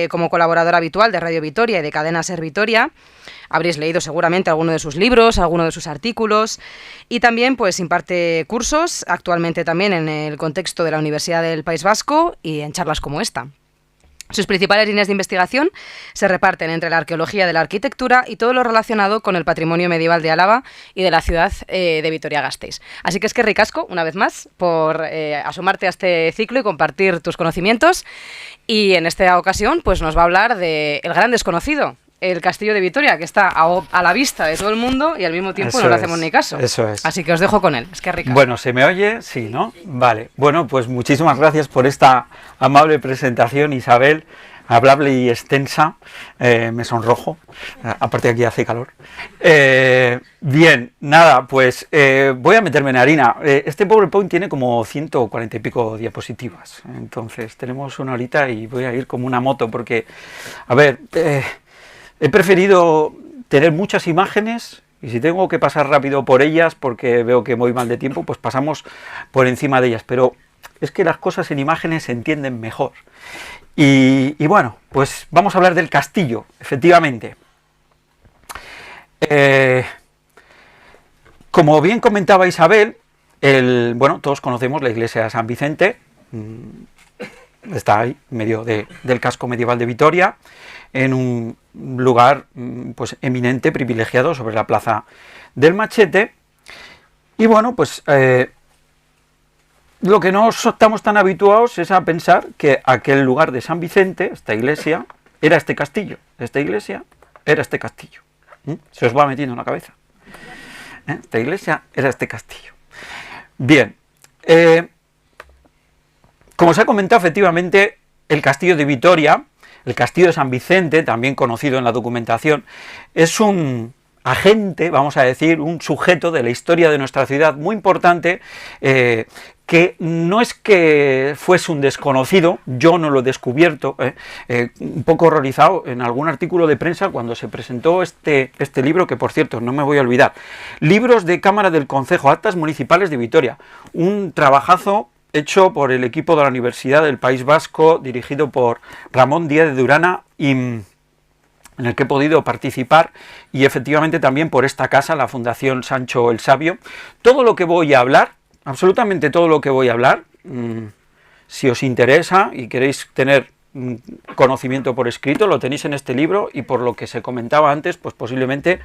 como colaboradora habitual de Radio Vitoria y de Cadena Ser Vitoria. Habréis leído seguramente alguno de sus libros, alguno de sus artículos, y también pues imparte cursos, actualmente también en el contexto de la Universidad del País Vasco y en charlas como esta. Sus principales líneas de investigación se reparten entre la arqueología de la arquitectura y todo lo relacionado con el patrimonio medieval de Álava y de la ciudad de Vitoria-Gasteiz. Así que es que ricasco, una vez más, por asomarte a este ciclo y compartir tus conocimientos. Y en esta ocasión pues nos va a hablar de El Gran Desconocido, el castillo de Vitoria, que está a la vista de todo el mundo y al mismo tiempo no le hacemos ni caso. Eso es. Así que os dejo con él. Es que rica. Bueno, ¿se me oye? Sí, ¿no? Vale. Bueno, pues muchísimas gracias por esta amable presentación, Isabel. Hablable y extensa. Me sonrojo. Aparte aquí hace calor. Bien, nada, pues voy a meterme en harina. Este PowerPoint tiene como 140 y pico diapositivas. Entonces tenemos una horita y voy a ir como una moto porque, a ver... he preferido tener muchas imágenes y si tengo que pasar rápido por ellas porque veo que voy mal de tiempo, pues pasamos por encima de ellas. Pero es que las cosas en imágenes se entienden mejor. Y bueno, pues vamos a hablar del castillo, efectivamente. Como bien comentaba Isabel, bueno, todos conocemos la iglesia de San Vicente. Está ahí, en medio del casco medieval de Vitoria, en un lugar pues eminente, privilegiado sobre la plaza del Machete. Y bueno, pues lo que no estamos tan habituados es a pensar que aquel lugar de San Vicente, esta iglesia, era este castillo. Esta iglesia era este castillo. Se os va metiendo en la cabeza. Esta iglesia era este castillo. Bien. Como se ha comentado, efectivamente, el castillo de Vitoria, el castillo de San Vicente, también conocido en la documentación, es un agente, vamos a decir, un sujeto de la historia de nuestra ciudad muy importante, que no es que fuese un desconocido, yo no lo he descubierto, un poco horrorizado en algún artículo de prensa cuando se presentó este libro, que por cierto, no me voy a olvidar, Libros de Cámara del Concejo, Actas Municipales de Vitoria, un trabajazo hecho por el equipo de la Universidad del País Vasco, dirigido por Ramón Díaz de Durana, y en el que he podido participar, y efectivamente también por esta casa, la Fundación Sancho el Sabio. Todo lo que voy a hablar, absolutamente todo lo que voy a hablar, si os interesa y queréis tener conocimiento por escrito, lo tenéis en este libro, y por lo que se comentaba antes, pues posiblemente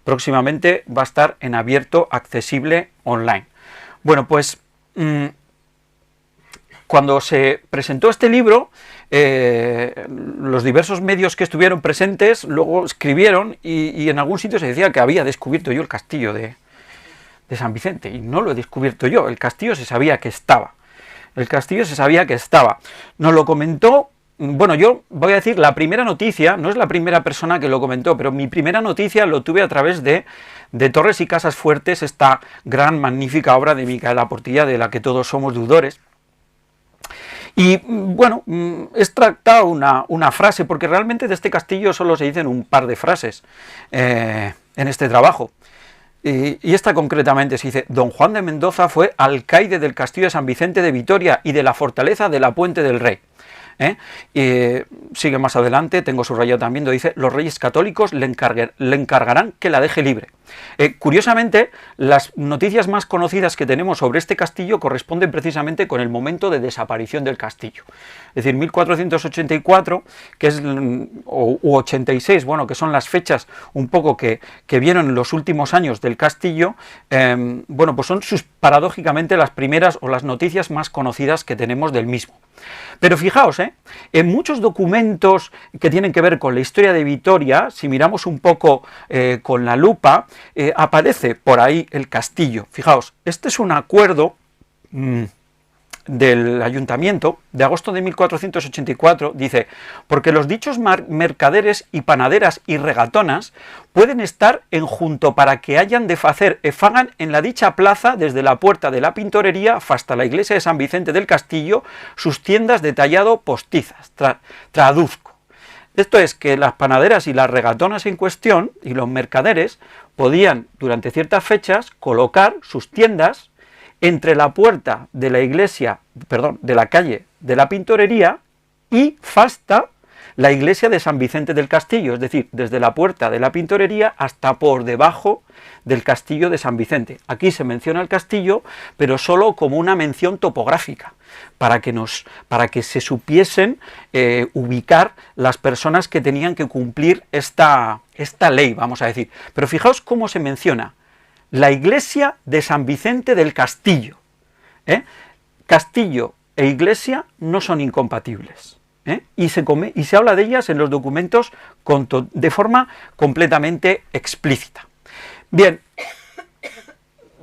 próximamente va a estar en abierto, accesible online. Bueno, pues... cuando se presentó este libro, los diversos medios que estuvieron presentes luego escribieron y en algún sitio se decía que había descubierto yo el castillo de San Vicente, y no lo he descubierto yo, el castillo se sabía que estaba. El castillo se sabía que estaba. Nos lo comentó, bueno, yo voy a decir, la primera noticia, no es la primera persona que lo comentó, pero mi primera noticia lo tuve a través de Torres y Casas Fuertes, esta gran, magnífica obra de Micaela Portilla, de la que todos somos deudores. Y bueno, he extractado una frase, porque realmente de este castillo solo se dicen un par de frases en este trabajo. Y esta concretamente se dice: don Juan de Mendoza fue alcaide del castillo de San Vicente de Vitoria y de la fortaleza de la Puente del Rey. Sigue más adelante, tengo subrayado también, donde dice: los reyes católicos le encargarán que la deje libre. Curiosamente, las noticias más conocidas que tenemos sobre este castillo corresponden precisamente con el momento de desaparición del castillo. Es decir, 1484, que es, u 86, bueno, que son las fechas un poco que vieron en los últimos años del castillo, bueno, pues son paradójicamente las primeras o las noticias más conocidas que tenemos del mismo. Pero fijaos, en muchos documentos que tienen que ver con la historia de Vitoria, si miramos un poco con la lupa, aparece por ahí el castillo. Fijaos, este es un acuerdo del ayuntamiento de agosto de 1484, dice: porque los dichos mercaderes y panaderas y regatonas pueden estar en junto para que hayan de facer e fagan en la dicha plaza desde la puerta de la pintorería hasta la iglesia de San Vicente del Castillo sus tiendas de tallado postizas. Traduzco. Esto es que las panaderas y las regatonas en cuestión y los mercaderes podían durante ciertas fechas colocar sus tiendas entre la puerta de la iglesia, perdón, de la calle de la pintorería y fasta la iglesia de San Vicente del Castillo, es decir, desde la puerta de la Pintorería hasta por debajo del castillo de San Vicente. Aquí se menciona el castillo, pero solo como una mención topográfica, para que se supiesen ubicar las personas que tenían que cumplir esta ley, vamos a decir. Pero fijaos cómo se menciona: la iglesia de San Vicente del Castillo. Castillo e iglesia no son incompatibles. Y se habla de ellas en los documentos de forma completamente explícita. Bien,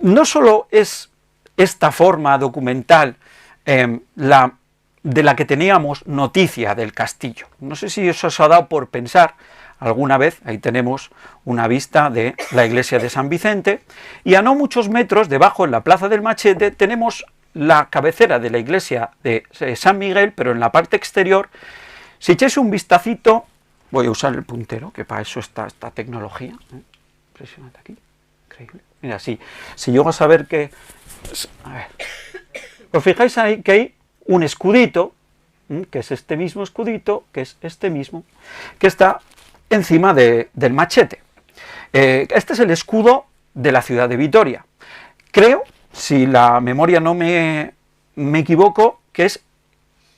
no solo es esta forma documental de la que teníamos noticia del castillo. No sé si eso os ha dado por pensar alguna vez. Ahí tenemos una vista de la iglesia de San Vicente, y a no muchos metros, debajo en la plaza del Machete, tenemos la cabecera de la iglesia de San Miguel, pero en la parte exterior. Si echáis un vistacito, voy a usar el puntero, que para eso está esta tecnología. Presionad aquí, increíble. Mira, si llego a saber que... A ver. Os fijáis ahí que hay un escudito, que es este mismo escudito, que es este mismo, que está encima del Machete. Este es el escudo de la ciudad de Vitoria. Creo, si la memoria no me equivoco, que es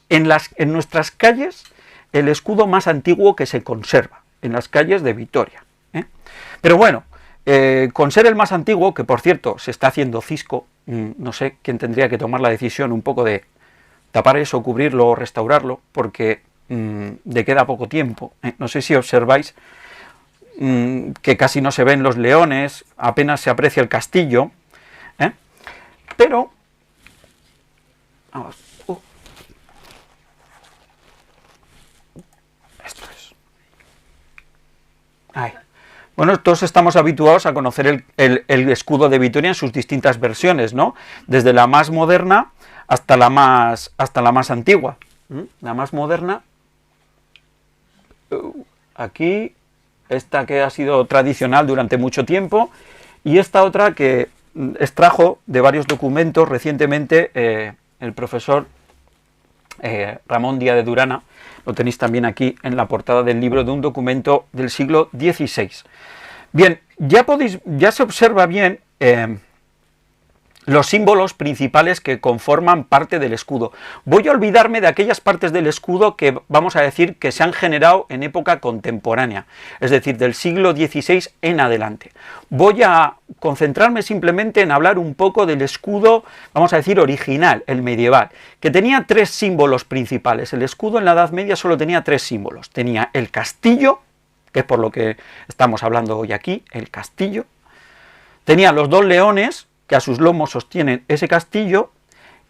en nuestras calles el escudo más antiguo que se conserva, en las calles de Vitoria. Pero bueno, con ser el más antiguo, que por cierto se está haciendo cisco, no sé quién tendría que tomar la decisión un poco de tapar eso, cubrirlo o restaurarlo, porque de queda poco tiempo. No sé si observáis que casi no se ven los leones, apenas se aprecia el castillo, pero vamos, esto es. Ahí. Bueno, todos estamos habituados a conocer el escudo de Vitoria en sus distintas versiones, ¿no? Desde la más moderna hasta la más antigua. La más moderna, aquí, esta que ha sido tradicional durante mucho tiempo, y esta otra que extrajo de varios documentos recientemente el profesor Ramón Díaz de Durana. Lo tenéis también aquí en la portada del libro, de un documento del siglo XVI. Bien, ya se observa bien los símbolos principales que conforman parte del escudo. Voy a olvidarme de aquellas partes del escudo que vamos a decir que se han generado en época contemporánea, es decir, del siglo XVI en adelante. Voy a concentrarme simplemente en hablar un poco del escudo, vamos a decir, original, el medieval, que tenía tres símbolos principales. El escudo en la Edad Media solo tenía tres símbolos. Tenía el castillo, que es por lo que estamos hablando hoy aquí, el castillo. Tenía los dos leones, que a sus lomos sostienen ese castillo,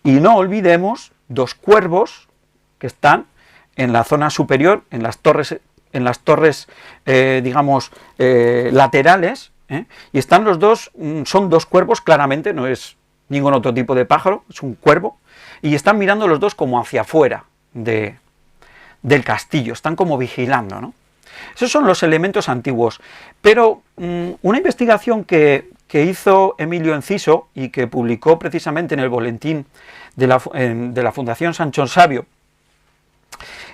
y no olvidemos dos cuervos que están en la zona superior, en las torres digamos, laterales, y están los dos, son dos cuervos claramente, no es ningún otro tipo de pájaro, es un cuervo, y están mirando los dos como hacia afuera del castillo, están como vigilando, ¿no? Esos son los elementos antiguos, pero una investigación que hizo Emilio Enciso y que publicó precisamente en el boletín de la Fundación Sancho Sabio,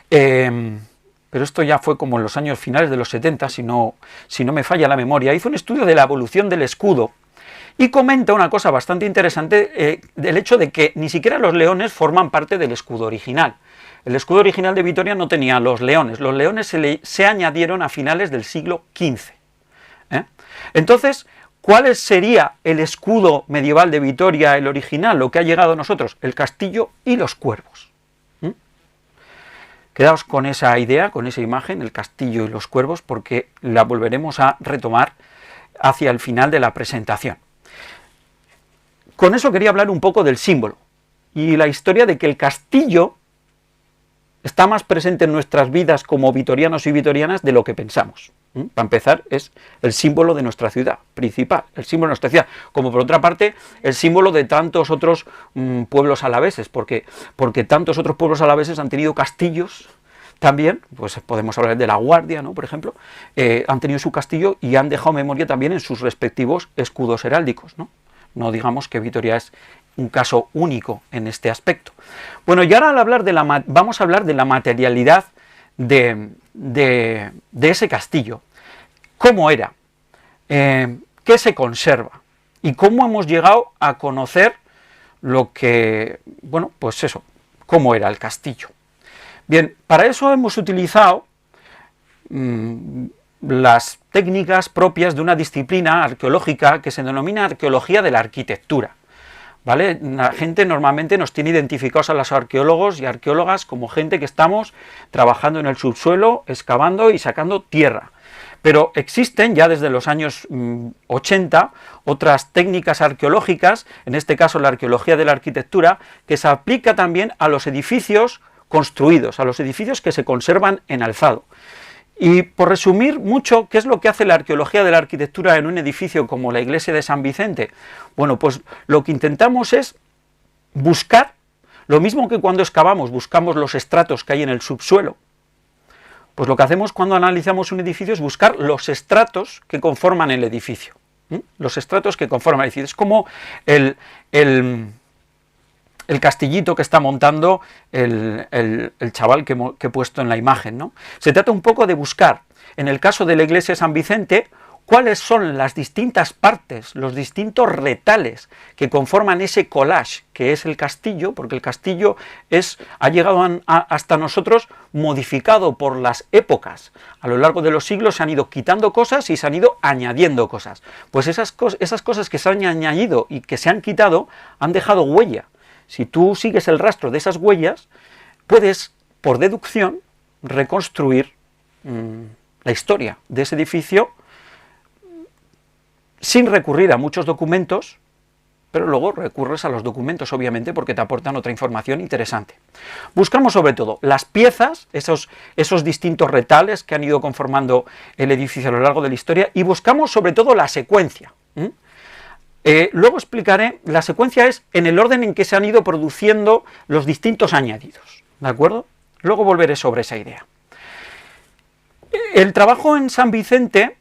pero esto ya fue como en los años finales de los 70, si no me falla la memoria, hizo un estudio de la evolución del escudo y comenta una cosa bastante interesante, del hecho de que ni siquiera los leones forman parte del escudo original. El escudo original de Vitoria no tenía los leones se añadieron a finales del siglo XV. Entonces, ¿cuál sería el escudo medieval de Vitoria, el original, lo que ha llegado a nosotros? El castillo y los cuervos. Quedaos con esa idea, con esa imagen, el castillo y los cuervos, porque la volveremos a retomar hacia el final de la presentación. Con eso quería hablar un poco del símbolo y la historia de que el castillo está más presente en nuestras vidas como vitorianos y vitorianas de lo que pensamos. Para empezar, es el símbolo de nuestra ciudad principal, el símbolo de nuestra ciudad, como por otra parte el símbolo de tantos otros pueblos alaveses, porque tantos otros pueblos alaveses han tenido castillos también, pues podemos hablar de La Guardia, ¿no?, por ejemplo, han tenido su castillo y han dejado memoria también en sus respectivos escudos heráldicos, ¿no? No digamos que Vitoria es un caso único en este aspecto. Bueno, y ahora vamos a hablar de la materialidad de de ese castillo. ¿Cómo era? ¿Qué se conserva? ¿Y cómo hemos llegado a conocer lo que, bueno, pues eso, cómo era el castillo? Bien, para eso hemos utilizado las técnicas propias de una disciplina arqueológica que se denomina arqueología de la arquitectura. ¿Vale? La gente normalmente nos tiene identificados a los arqueólogos y arqueólogas como gente que estamos trabajando en el subsuelo, excavando y sacando tierra. Pero existen ya desde los años 80 otras técnicas arqueológicas, en este caso la arqueología de la arquitectura, que se aplica también a los edificios construidos, a los edificios que se conservan en alzado. Y por resumir mucho, ¿qué es lo que hace la arqueología de la arquitectura en un edificio como la iglesia de San Vicente? Bueno, pues lo que intentamos es buscar, lo mismo que cuando excavamos, buscamos los estratos que hay en el subsuelo. Pues lo que hacemos cuando analizamos un edificio es buscar los estratos que conforman el edificio. Los estratos que conforman el edificio. Es como el castillito que está montando el chaval que he puesto en la imagen, ¿no? Se trata un poco de buscar, en el caso de la iglesia de San Vicente, cuáles son las distintas partes, los distintos retales que conforman ese collage que es el castillo, porque el castillo ha llegado hasta nosotros modificado por las épocas. A lo largo de los siglos se han ido quitando cosas y se han ido añadiendo cosas. Pues esas cosas que se han añadido y que se han quitado han dejado huella. Si tú sigues el rastro de esas huellas, puedes, por deducción, reconstruir la historia de ese edificio sin recurrir a muchos documentos, pero luego recurres a los documentos, obviamente, porque te aportan otra información interesante. Buscamos sobre todo las piezas, esos distintos retales que han ido conformando el edificio a lo largo de la historia, y buscamos sobre todo la secuencia. Luego explicaré, la secuencia es en el orden en que se han ido produciendo los distintos añadidos, ¿de acuerdo? Luego volveré sobre esa idea. El trabajo en San Vicente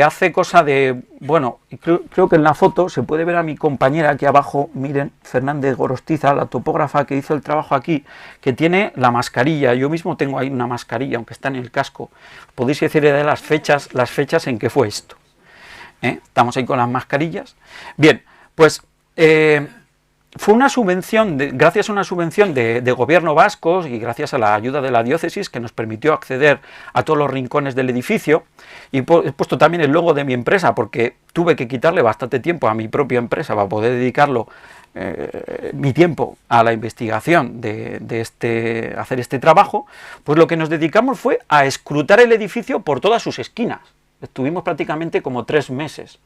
hace cosa de, bueno, creo que en la foto se puede ver a mi compañera aquí abajo, miren, Fernández Gorostiza, la topógrafa que hizo el trabajo aquí, que tiene la mascarilla. Yo mismo tengo ahí una mascarilla, aunque está en el casco. Podéis decir de las fechas en que fue esto. Estamos ahí con las mascarillas. Bien, pues fue una subvención, gracias a una subvención de gobierno vasco y gracias a la ayuda de la diócesis que nos permitió acceder a todos los rincones del edificio, y he puesto también el logo de mi empresa porque tuve que quitarle bastante tiempo a mi propia empresa para poder dedicarlo mi tiempo a la investigación de hacer este trabajo. Pues lo que nos dedicamos fue a escrutar el edificio por todas sus esquinas. Estuvimos prácticamente como 3 meses.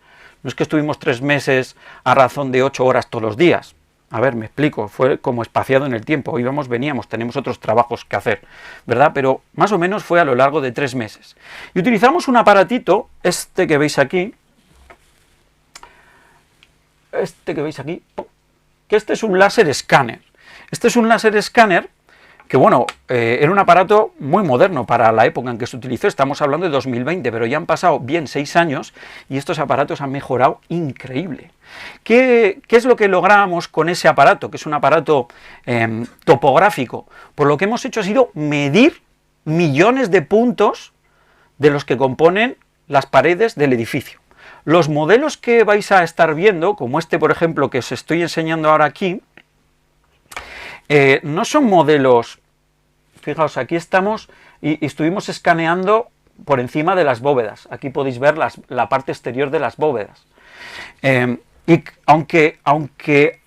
No es que estuvimos 3 meses a razón de 8 horas todos los días. A ver, me explico, fue como espaciado en el tiempo. Íbamos, veníamos, tenemos otros trabajos que hacer, ¿verdad? Pero más o menos fue a lo largo de 3 meses. Y utilizamos un aparatito, este que veis aquí, que este es un láser escáner. Este es un láser escáner que, bueno, era un aparato muy moderno para la época en que se utilizó. Estamos hablando de 2020, pero ya han pasado bien 6 años y estos aparatos han mejorado increíble. ¿Qué es lo que logramos con ese aparato? Que es un aparato topográfico. Pues lo que hemos hecho ha sido medir millones de puntos de los que componen las paredes del edificio. Los modelos que vais a estar viendo, como este, por ejemplo, que os estoy enseñando ahora aquí, no son modelos. Fijaos, aquí estamos y estuvimos escaneando por encima de las bóvedas. Aquí podéis ver la parte exterior de las bóvedas. Y aunque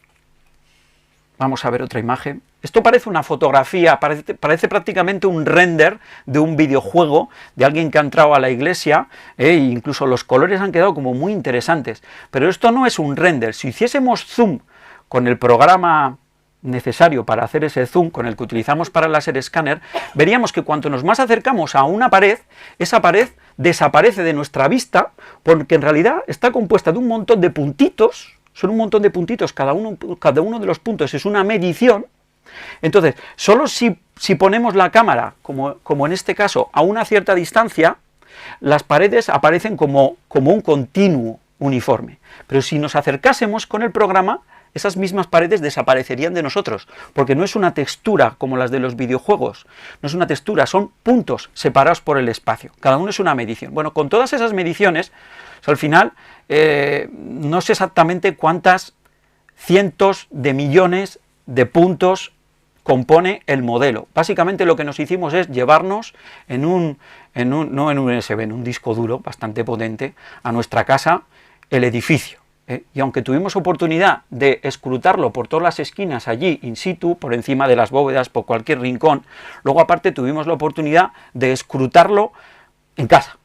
vamos a ver otra imagen. Esto parece una fotografía, parece prácticamente un render de un videojuego de alguien que ha entrado a la iglesia, e incluso los colores han quedado como muy interesantes. Pero esto no es un render. Si hiciésemos zoom con el programa necesario para hacer ese zoom, con el que utilizamos para el láser escáner, veríamos que cuanto nos más acercamos a una pared, esa pared desaparece de nuestra vista, porque en realidad está compuesta de un montón de puntitos, son un montón de puntitos, cada uno de los puntos es una medición. Entonces, solo si ponemos la cámara, como en este caso, a una cierta distancia, las paredes aparecen como un continuo uniforme. Pero si nos acercásemos con el programa, esas mismas paredes desaparecerían de nosotros, porque no es una textura como las de los videojuegos, no es una textura, son puntos separados por el espacio, cada uno es una medición. Bueno, con todas esas mediciones, al final, no sé exactamente cuántas cientos de millones de puntos compone el modelo. Básicamente lo que nos hicimos es llevarnos no en un USB, en un disco duro bastante potente, a nuestra casa el edificio. Y aunque tuvimos oportunidad de escrutarlo por todas las esquinas allí in situ, por encima de las bóvedas, por cualquier rincón, luego aparte tuvimos la oportunidad de escrutarlo en casa,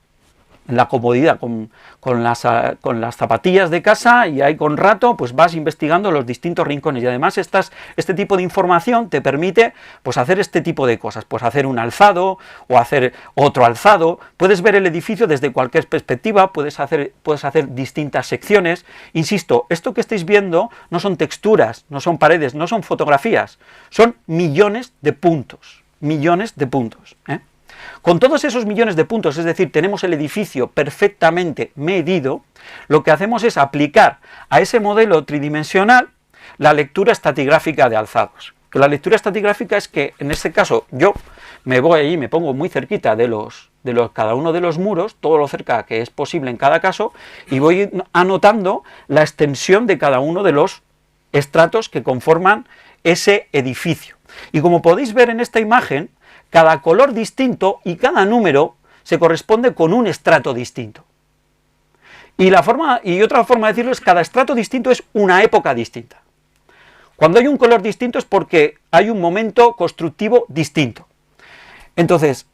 en la comodidad, con las zapatillas de casa, y ahí con rato pues vas investigando los distintos rincones, y además este tipo de información te permite pues hacer este tipo de cosas, pues hacer un alzado o hacer otro alzado, puedes ver el edificio desde cualquier perspectiva, puedes hacer distintas secciones. Insisto, esto que estáis viendo no son texturas, no son paredes, no son fotografías, son millones de puntos, Con todos esos millones de puntos, es decir, tenemos el edificio perfectamente medido, lo que hacemos es aplicar a ese modelo tridimensional la lectura estratigráfica de alzados. Que la lectura estratigráfica es que, en este caso, yo me voy ahí, me pongo muy cerquita de cada uno de los muros, todo lo cerca que es posible en cada caso, y voy anotando la extensión de cada uno de los estratos que conforman ese edificio. Y como podéis ver en esta imagen, cada color distinto y cada número se corresponde con un estrato distinto. Y otra forma de decirlo es cada estrato distinto es una época distinta. Cuando hay un color distinto es porque hay un momento constructivo distinto. Entonces,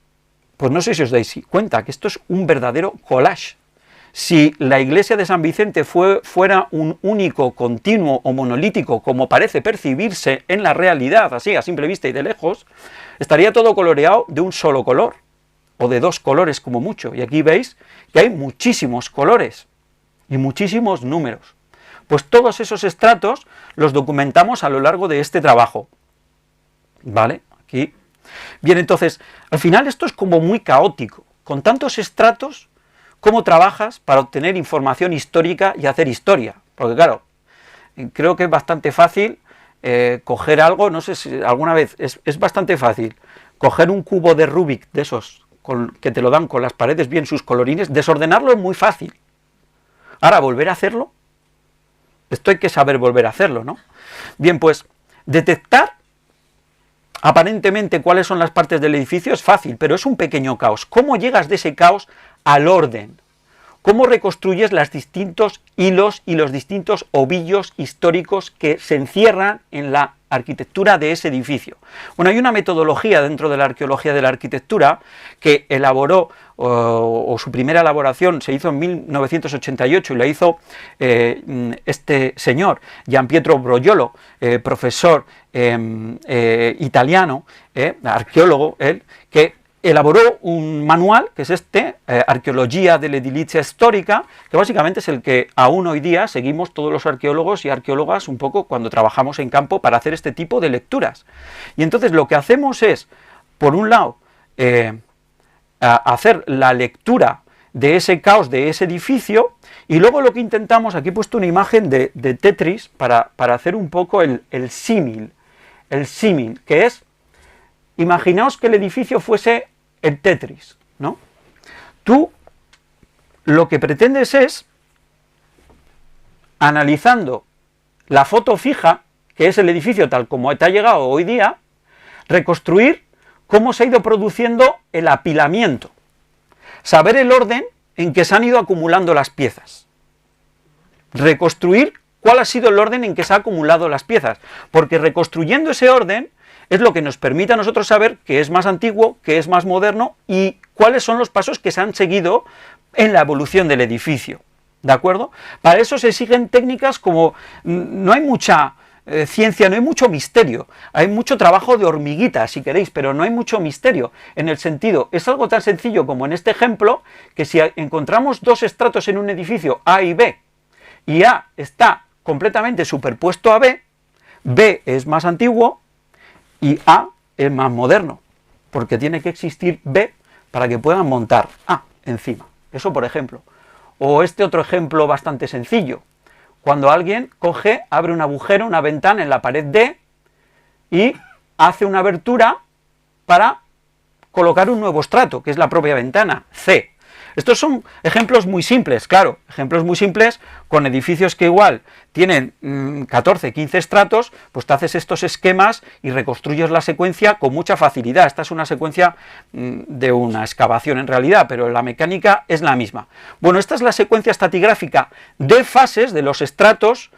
pues no sé si os dais cuenta que esto es un verdadero collage. Si la iglesia de San Vicente fuera un único, continuo o monolítico, como parece percibirse en la realidad, así a simple vista y de lejos, estaría todo coloreado de un solo color, o de dos colores como mucho. Y aquí veis que hay muchísimos colores y muchísimos números. Pues todos esos estratos los documentamos a lo largo de este trabajo. ¿Vale? Aquí. Bien, entonces, al final esto es como muy caótico. Con tantos estratos, ¿cómo trabajas para obtener información histórica y hacer historia? Porque claro, creo que es bastante fácil coger algo, no sé si alguna vez, es bastante fácil coger un cubo de Rubik de esos que te lo dan con las paredes bien sus colorines, desordenarlo es muy fácil. Ahora, volver a hacerlo, esto hay que saber volver a hacerlo, ¿no? Bien, pues detectar aparentemente cuáles son las partes del edificio es fácil, pero es un pequeño caos. ¿Cómo llegas de ese caos al orden? ¿Cómo reconstruyes los distintos hilos y los distintos ovillos históricos que se encierran en la arquitectura de ese edificio? Bueno, hay una metodología dentro de la arqueología de la arquitectura que elaboró, o su primera elaboración se hizo en 1988 y la hizo este señor, Gianpietro Brogliolo, profesor italiano, arqueólogo, él, que elaboró un manual, que es Arqueología dell'Edilizia Storica, que básicamente es el que aún hoy día seguimos todos los arqueólogos y arqueólogas un poco cuando trabajamos en campo para hacer este tipo de lecturas. Y entonces lo que hacemos es, por un lado, hacer la lectura de ese caos, de ese edificio, y luego lo que intentamos, aquí he puesto una imagen de Tetris para hacer un poco el símil, que es, imaginaos que el edificio fuese el Tetris, ¿no? Tú lo que pretendes es, analizando la foto fija, que es el edificio tal como te ha llegado hoy día, reconstruir cómo se ha ido produciendo el apilamiento, saber el orden en que se han ido acumulando las piezas, reconstruir cuál ha sido el orden en que se ha acumulado las piezas, porque reconstruyendo ese orden es lo que nos permite a nosotros saber qué es más antiguo, qué es más moderno y cuáles son los pasos que se han seguido en la evolución del edificio, ¿de acuerdo? Para eso se siguen técnicas como, no hay mucha ciencia, no hay mucho misterio, hay mucho trabajo de hormiguita, si queréis, pero no hay mucho misterio, en el sentido, es algo tan sencillo como en este ejemplo, que si encontramos dos estratos en un edificio A y B, y A está completamente superpuesto a B, B es más antiguo, y A es más moderno, porque tiene que existir B para que puedan montar A encima. Eso por ejemplo. O este otro ejemplo bastante sencillo. cuando alguien coge, abre un agujero, una ventana en la pared D y hace una abertura para colocar un nuevo estrato, que es la propia ventana, C. Estos son ejemplos muy simples, claro, ejemplos muy simples con edificios que igual tienen 14, 15 estratos, pues te haces estos esquemas y reconstruyes la secuencia con mucha facilidad. Esta es una secuencia de una excavación en realidad, pero la mecánica es la misma. Bueno, esta es la secuencia estratigráfica de fases de los estratos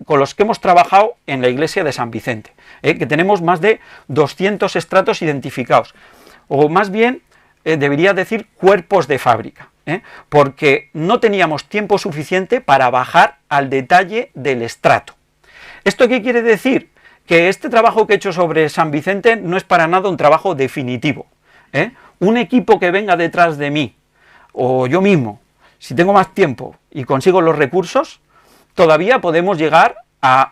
con los que hemos trabajado en la iglesia de San Vicente, que tenemos más de 200 estratos identificados, o más bien debería decir cuerpos de fábrica, porque no teníamos tiempo suficiente para bajar al detalle del estrato. ¿Esto qué quiere decir? Que este trabajo que he hecho sobre San Vicente no es para nada un trabajo definitivo. Un equipo que venga detrás de mí, o yo mismo, si tengo más tiempo y consigo los recursos, todavía podemos llegar a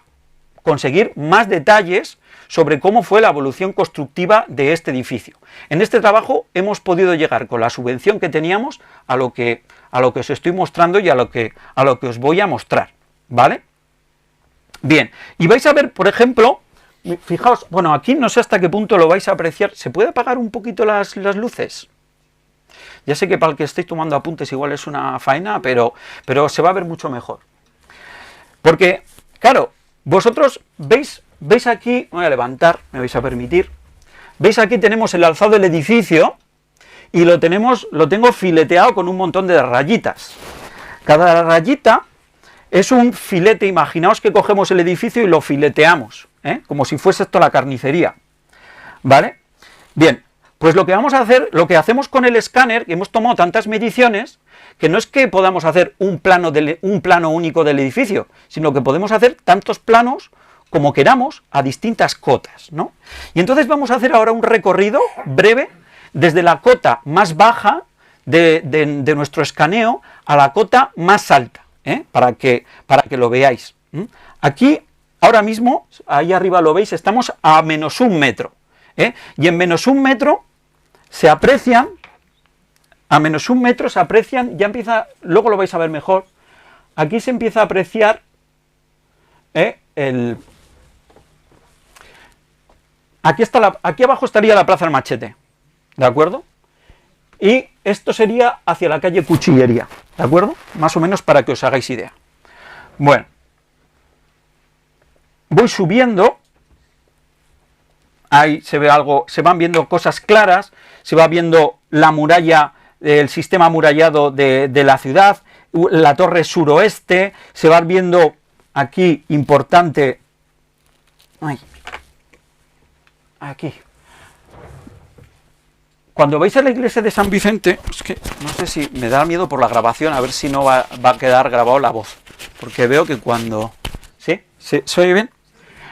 conseguir más detalles sobre cómo fue la evolución constructiva de este edificio. En este trabajo hemos podido llegar con la subvención que teníamos a lo que os estoy mostrando y a lo que os voy a mostrar, ¿vale? Bien, y vais a ver, por ejemplo, fijaos, bueno, aquí no sé hasta qué punto lo vais a apreciar. ¿Se puede apagar un poquito las luces? Ya sé que para el que estéis tomando apuntes igual es una faena, pero se va a ver mucho mejor. Porque, claro, vosotros veis aquí, voy a levantar, me vais a permitir, veis aquí tenemos el alzado del edificio y lo tengo fileteado con un montón de rayitas. Cada rayita es un filete, imaginaos que cogemos el edificio y lo fileteamos, como si fuese esto la carnicería, ¿vale? Bien, pues lo que vamos a hacer, lo que hacemos con el escáner, que hemos tomado tantas mediciones, que no es que podamos hacer un plano único del edificio, sino que podemos hacer tantos planos como queramos, a distintas cotas, ¿no? Y entonces vamos a hacer ahora un recorrido breve desde la cota más baja de nuestro escaneo a la cota más alta, para que lo veáis. Aquí, ahora mismo, ahí arriba lo veis, estamos a -1 metro, y en -1 metro se aprecian, ya empieza, luego lo vais a ver mejor, aquí se empieza a apreciar aquí abajo estaría la Plaza del Machete, ¿de acuerdo? Y esto sería hacia la calle Cuchillería, ¿de acuerdo? Más o menos para que os hagáis idea. Bueno, voy subiendo, ahí se ve algo, se van viendo cosas claras, se va viendo la muralla, el sistema amurallado de la ciudad, la torre suroeste, se va viendo aquí importante, aquí. Cuando vais a la iglesia de San Vicente, es que no sé si me da miedo por la grabación, a ver si no va a quedar grabado la voz, porque veo que cuando... ¿Sí? ¿Se oye bien?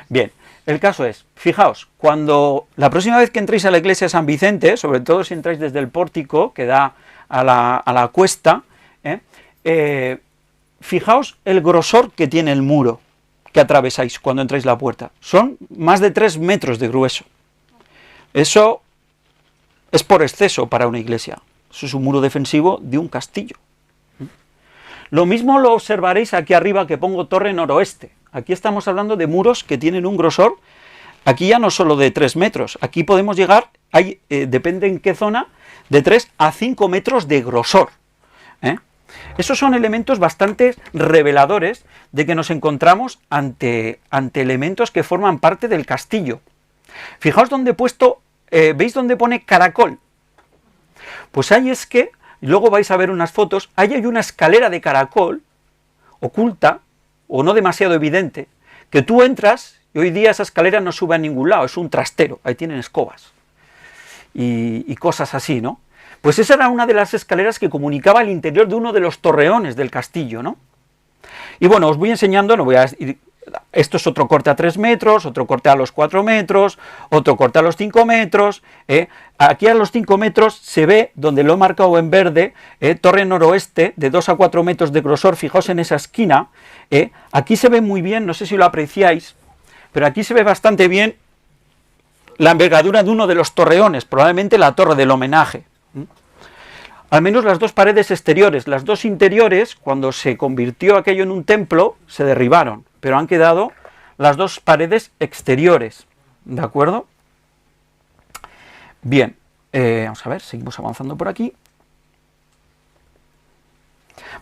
Bien, el caso es, fijaos, cuando la próxima vez que entréis a la iglesia de San Vicente, sobre todo si entráis desde el pórtico que da a la cuesta, fijaos el grosor que tiene el muro que atravesáis cuando entráis la puerta. Son más de 3 metros de grueso. Eso es por exceso para una iglesia. Eso es un muro defensivo de un castillo. Lo mismo lo observaréis aquí arriba que pongo torre noroeste. Aquí estamos hablando de muros que tienen un grosor, aquí ya no solo de 3 metros, aquí podemos llegar, depende en qué zona, de 3 a 5 metros de grosor. Esos son elementos bastante reveladores de que nos encontramos ante elementos que forman parte del castillo. Fijaos dónde he puesto, ¿veis dónde pone caracol? Pues ahí es que, luego vais a ver unas fotos, ahí hay una escalera de caracol, oculta, o no demasiado evidente, que tú entras, y hoy día esa escalera no sube a ningún lado, es un trastero, ahí tienen escobas, y cosas así, ¿no? Pues esa era una de las escaleras que comunicaba el interior de uno de los torreones del castillo, ¿no? Y bueno, os voy enseñando, no voy a ir, esto es otro corte a 3 metros, otro corte a los 4 metros, otro corte a los 5 metros, aquí a los 5 metros se ve, donde lo he marcado en verde, torre noroeste, de 2 a 4 metros de grosor, fijaos en esa esquina, aquí se ve muy bien, no sé si lo apreciáis, pero aquí se ve bastante bien la envergadura de uno de los torreones, probablemente la torre del homenaje. al menos las dos paredes exteriores. Las dos interiores, cuando se convirtió aquello en un templo, se derribaron, pero han quedado las dos paredes exteriores, ¿de acuerdo? Bien, vamos a ver, seguimos avanzando por aquí.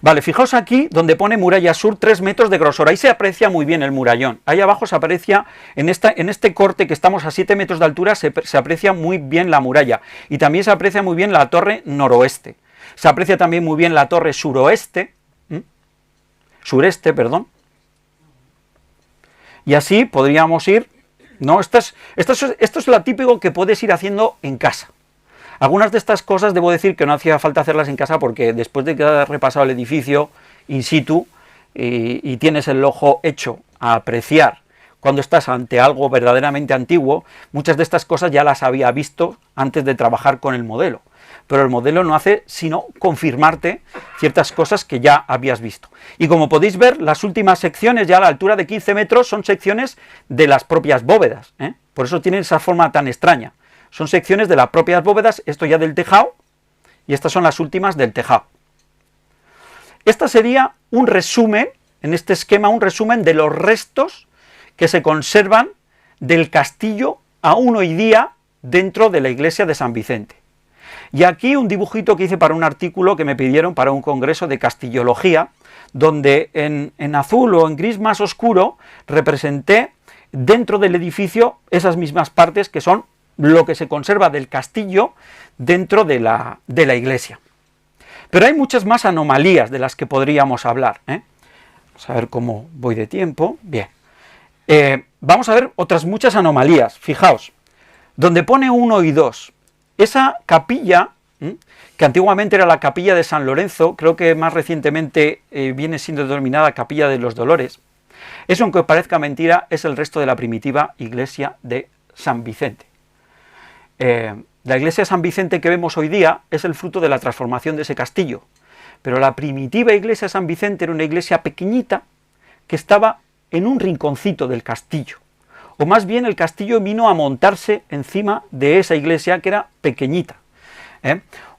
Vale, fijaos aquí donde pone muralla sur 3 metros de grosor, ahí se aprecia muy bien el murallón, ahí abajo se aprecia, en este corte que estamos a 7 metros de altura, se aprecia muy bien la muralla, y también se aprecia muy bien la torre noroeste, se aprecia también muy bien la torre sureste, y así podríamos ir, ¿no? Esto es lo típico que puedes ir haciendo en casa. Algunas de estas cosas debo decir que no hacía falta hacerlas en casa porque después de que has repasado el edificio in situ y tienes el ojo hecho a apreciar cuando estás ante algo verdaderamente antiguo, muchas de estas cosas ya las había visto antes de trabajar con el modelo. Pero el modelo no hace sino confirmarte ciertas cosas que ya habías visto. Y como podéis ver, las últimas secciones, ya a la altura de 15 metros, son secciones de las propias bóvedas, ¿eh? Por eso tienen esa forma tan extraña. Son secciones de las propias bóvedas, esto ya del tejado, y estas son las últimas del tejado. Esta sería un resumen, en este esquema, un resumen de los restos que se conservan del castillo aún hoy día dentro de la iglesia de San Vicente. Y aquí un dibujito que hice para un artículo que me pidieron para un congreso de castillología, donde en azul o en gris más oscuro representé dentro del edificio esas mismas partes que son lo que se conserva del castillo dentro de la iglesia. Pero hay muchas más anomalías de las que podríamos hablar, ¿eh? Vamos a ver cómo voy de tiempo. Bien. Vamos a ver otras muchas anomalías. Fijaos, donde pone 1 y 2, esa capilla, que antiguamente era la capilla de San Lorenzo, creo que más recientemente viene siendo denominada capilla de los Dolores, eso, aunque parezca mentira, es el resto de la primitiva iglesia de San Vicente. La iglesia de San Vicente que vemos hoy día es el fruto de la transformación de ese castillo, pero la primitiva iglesia de San Vicente era una iglesia pequeñita que estaba en un rinconcito del castillo, o más bien el castillo vino a montarse encima de esa iglesia que era pequeñita.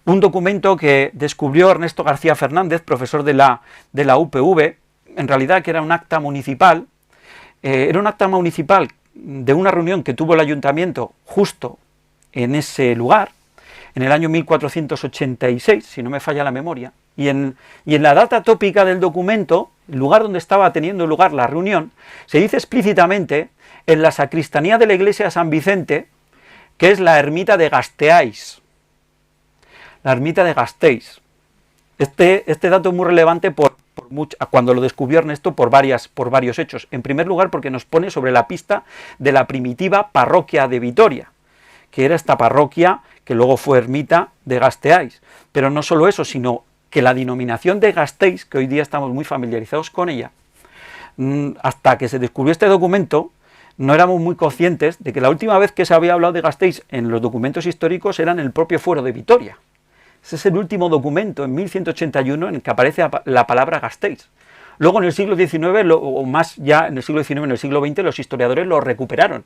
Un documento que descubrió Ernesto García Fernández, profesor de la UPV, en realidad que era un acta municipal, de una reunión que tuvo el ayuntamiento justo en ese lugar, en el año 1486, si no me falla la memoria, y en la data tópica del documento, el lugar donde estaba teniendo lugar la reunión, se dice explícitamente en la sacristanía de la iglesia de San Vicente, que es la ermita de Gasteais. La ermita de Gasteiz. Este dato es muy relevante cuando lo descubrió Ernesto por varios hechos. En primer lugar, porque nos pone sobre la pista de la primitiva parroquia de Vitoria, que era esta parroquia que luego fue ermita de Gasteais. Pero no solo eso, sino que la denominación de Gasteiz, que hoy día estamos muy familiarizados con ella, hasta que se descubrió este documento, no éramos muy conscientes de que la última vez que se había hablado de Gasteiz en los documentos históricos era en el propio fuero de Vitoria. Ese es el último documento, en 1181, en el que aparece la palabra Gasteiz. Luego en el siglo XIX, o más ya en el siglo XIX, en el siglo XX, los historiadores lo recuperaron.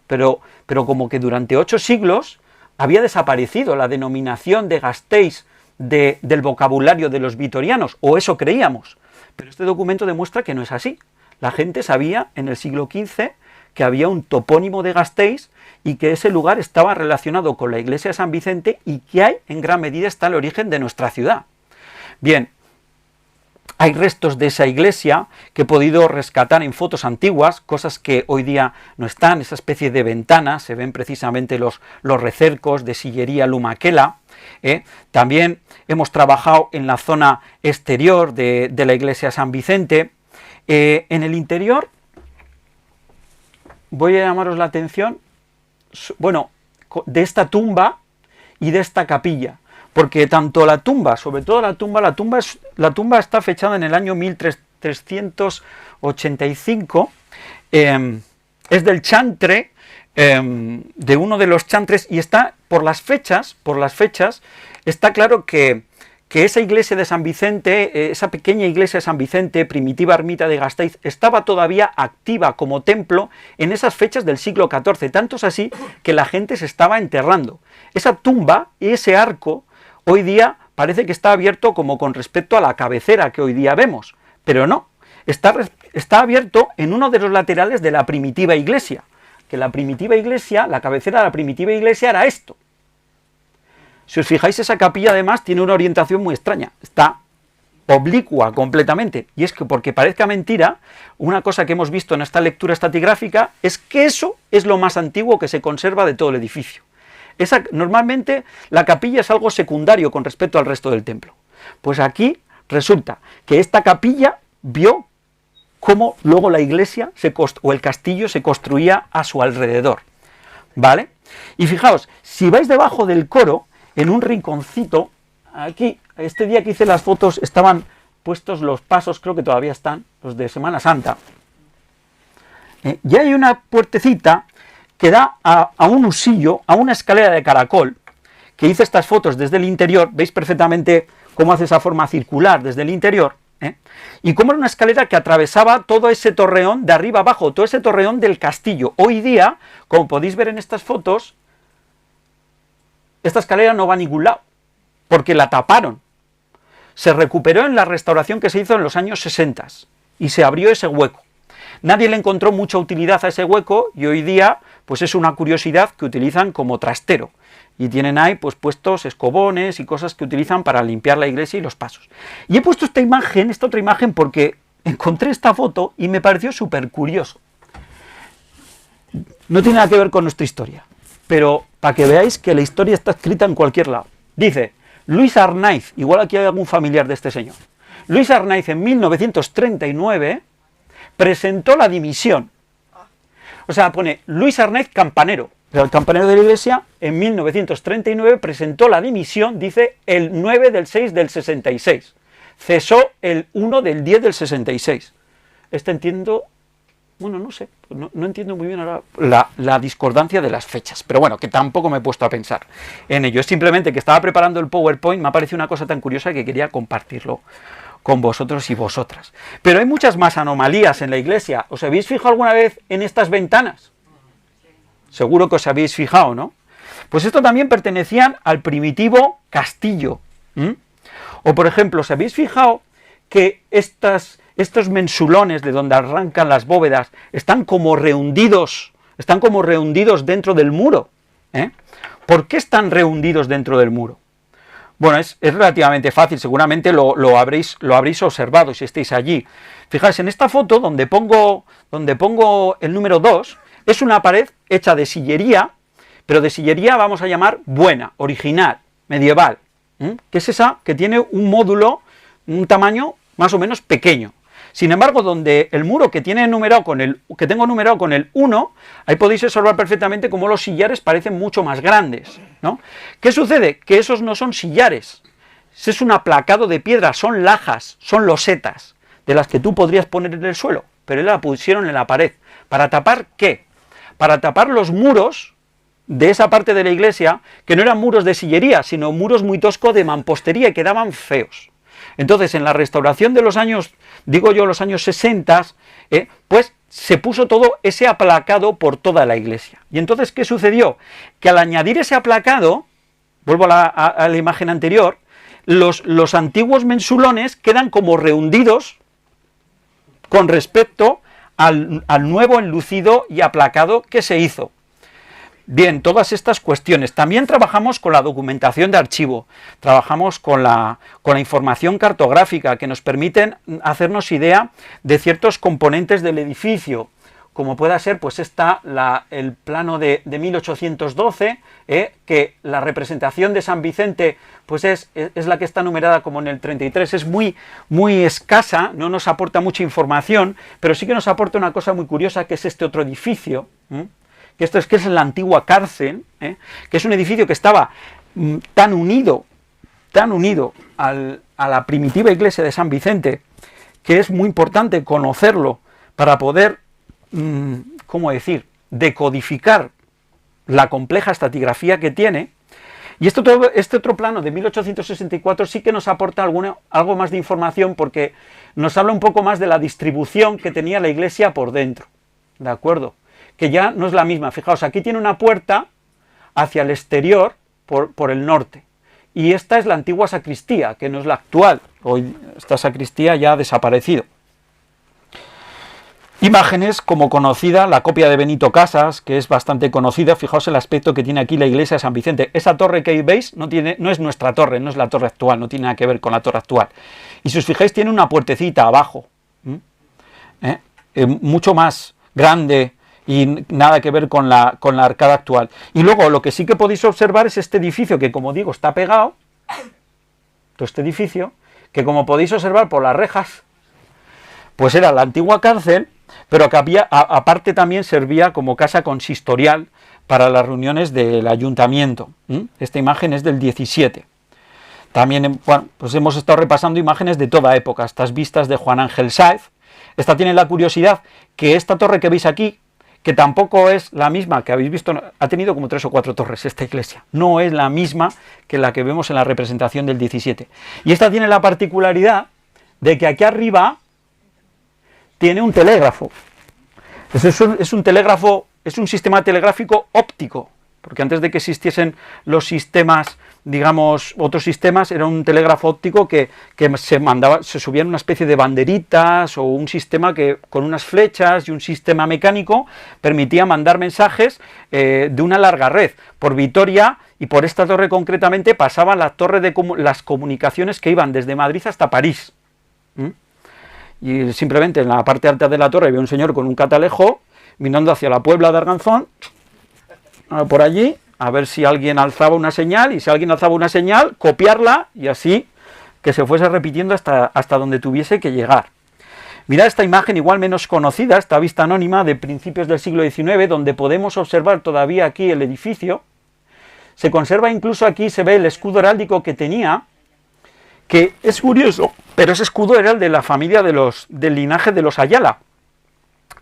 Pero como que durante 8 siglos había desaparecido la denominación de Gasteiz del vocabulario de los vitorianos, o eso creíamos. Pero este documento demuestra que no es así. La gente sabía en el siglo XV que había un topónimo de Gasteiz y que ese lugar estaba relacionado con la iglesia de San Vicente y que ahí en gran medida está el origen de nuestra ciudad. Bien, hay restos de esa iglesia que he podido rescatar en fotos antiguas, cosas que hoy día no están, esa especie de ventanas, se ven precisamente los recercos de sillería lumaquela. También hemos trabajado en la zona exterior de la iglesia de San Vicente. En el interior voy a llamaros la atención, bueno, de esta tumba y de esta capilla, porque tanto la tumba, sobre todo la tumba está fechada en el año 1385, es del chantre, de uno de los chantres, y está, por las fechas, está claro que esa iglesia de San Vicente, esa pequeña iglesia de San Vicente, primitiva ermita de Gasteiz, estaba todavía activa como templo en esas fechas del siglo XIV, tanto es así que la gente se estaba enterrando. Esa tumba y ese arco hoy día parece que está abierto como con respecto a la cabecera que hoy día vemos, pero no, está abierto en uno de los laterales de la primitiva iglesia, que la primitiva iglesia, la cabecera de la primitiva iglesia era esto. Si os fijáis, esa capilla además tiene una orientación muy extraña, está oblicua completamente, y es que, porque parezca mentira, una cosa que hemos visto en esta lectura estratigráfica es que eso es lo más antiguo que se conserva de todo el edificio. Normalmente la capilla es algo secundario con respecto al resto del templo. Pues aquí resulta que esta capilla vio cómo luego la iglesia o el castillo se construía a su alrededor, ¿vale? Y fijaos, si vais debajo del coro, en un rinconcito, aquí, este día que hice las fotos estaban puestos los pasos, creo que todavía están, los de Semana Santa, y hay una puertecita que da a un usillo, a una escalera de caracol, que hice estas fotos desde el interior, veis perfectamente cómo hace esa forma circular desde el interior, y cómo era una escalera que atravesaba todo ese torreón de arriba abajo, todo ese torreón del castillo. Hoy día, como podéis ver en estas fotos, esta escalera no va a ningún lado, porque la taparon. Se recuperó en la restauración que se hizo en los años 60 y se abrió ese hueco. Nadie le encontró mucha utilidad a ese hueco y hoy día pues es una curiosidad que utilizan como trastero. Y tienen ahí pues puestos escobones y cosas que utilizan para limpiar la iglesia y los pasos. Y he puesto esta otra imagen, porque encontré esta foto y me pareció súper curioso. No tiene nada que ver con nuestra historia, pero para que veáis que la historia está escrita en cualquier lado. Dice, Luis Arnaiz, igual aquí hay algún familiar de este señor. Luis Arnaiz en 1939 presentó la dimisión. O sea, pone Luis Arnaiz campanero. Pero el campanero de la iglesia en 1939 presentó la dimisión, dice, el 9 del 6 del 66. Cesó el 1 del 10 del 66. Entiendo, bueno, no sé, no entiendo muy bien ahora la discordancia de las fechas, pero bueno, que tampoco me he puesto a pensar en ello. Es simplemente que estaba preparando el PowerPoint, me ha parecido una cosa tan curiosa que quería compartirlo con vosotros y vosotras. Pero hay muchas más anomalías en la iglesia. ¿Os habéis fijado alguna vez en estas ventanas? Seguro que os habéis fijado, ¿no? Pues esto también pertenecían al primitivo castillo. O por ejemplo, ¿os habéis fijado que estos mensulones de donde arrancan las bóvedas están como rehundidos dentro del muro? ¿Por qué están rehundidos dentro del muro? Bueno, es relativamente fácil, seguramente lo habréis observado si estáis allí. Fijaos, en esta foto donde pongo el número 2, es una pared hecha de sillería, pero de sillería vamos a llamar buena, original, medieval, que es esa que tiene un módulo, un tamaño más o menos pequeño. Sin embargo, donde el muro que tengo numerado con el 1, ahí podéis observar perfectamente cómo los sillares parecen mucho más grandes, ¿no? ¿Qué sucede? Que esos no son sillares, es un aplacado de piedra, son lajas, son losetas, de las que tú podrías poner en el suelo, pero la pusieron en la pared. ¿Para tapar qué? Para tapar los muros de esa parte de la iglesia, que no eran muros de sillería, sino muros muy toscos de mampostería y quedaban feos. Entonces, en la restauración de los años, los años 60, pues se puso todo ese aplacado por toda la iglesia. Y entonces, ¿qué sucedió? Que al añadir ese aplacado, vuelvo a la imagen anterior, los antiguos mensulones quedan como rehundidos con respecto al nuevo enlucido y aplacado que se hizo. Bien, todas estas cuestiones. También trabajamos con la documentación de archivo, trabajamos con la información cartográfica, que nos permiten hacernos idea de ciertos componentes del edificio, como pueda ser, pues el plano de 1812, que la representación de San Vicente pues es la que está numerada como en el 33, es muy, muy escasa, no nos aporta mucha información, pero sí que nos aporta una cosa muy curiosa, que es este otro edificio, que es la antigua cárcel, que es un edificio que estaba tan unido a la primitiva iglesia de San Vicente, que es muy importante conocerlo para poder, decodificar la compleja estratigrafía que tiene. Y este otro plano de 1864 sí que nos aporta algo más de información, porque nos habla un poco más de la distribución que tenía la iglesia por dentro, ¿de acuerdo? Que ya no es la misma. Fijaos, aquí tiene una puerta hacia el exterior por el norte, y esta es la antigua sacristía, que no es la actual. Hoy esta sacristía ya ha desaparecido. Imágenes como conocida, la copia de Benito Casas, que es bastante conocida. Fijaos el aspecto que tiene aquí la iglesia de San Vicente. Esa torre que veis no es nuestra torre, no es la torre actual, no tiene nada que ver con la torre actual. Y si os fijáis, tiene una puertecita abajo, mucho más grande y nada que ver con la arcada actual. Y luego lo que sí que podéis observar es este edificio que, como digo, está pegado, todo este edificio, que como podéis observar por las rejas, pues era la antigua cárcel, pero que aparte también servía como casa consistorial para las reuniones del ayuntamiento. Esta imagen es del 17. También, bueno, pues hemos estado repasando imágenes de toda época, estas vistas de Juan Ángel Sáez. Esta tiene la curiosidad que esta torre que veis aquí, que tampoco es la misma que habéis visto, ha tenido como 3 o 4 torres esta iglesia, no es la misma que la que vemos en la representación del 17. Y esta tiene la particularidad de que aquí arriba tiene un telégrafo. Es un telégrafo, es un sistema telegráfico óptico, porque antes de que existiesen los sistemas, digamos, otros sistemas, era un telégrafo óptico que se subía en una especie de banderitas o un sistema que con unas flechas y un sistema mecánico permitía mandar mensajes de una larga red. Por Vitoria y por esta torre concretamente pasaban las comunicaciones que iban desde Madrid hasta París. Y simplemente en la parte alta de la torre había un señor con un catalejo mirando hacia la Puebla de Arganzón, por allí, a ver si alguien alzaba una señal, y si alguien alzaba una señal, copiarla, y así que se fuese repitiendo hasta donde tuviese que llegar. Mirad esta imagen igual menos conocida, esta vista anónima de principios del siglo XIX, donde podemos observar todavía aquí el edificio. Se conserva incluso aquí, se ve el escudo heráldico que tenía, que es curioso, pero ese escudo era el de la familia del linaje de los Ayala.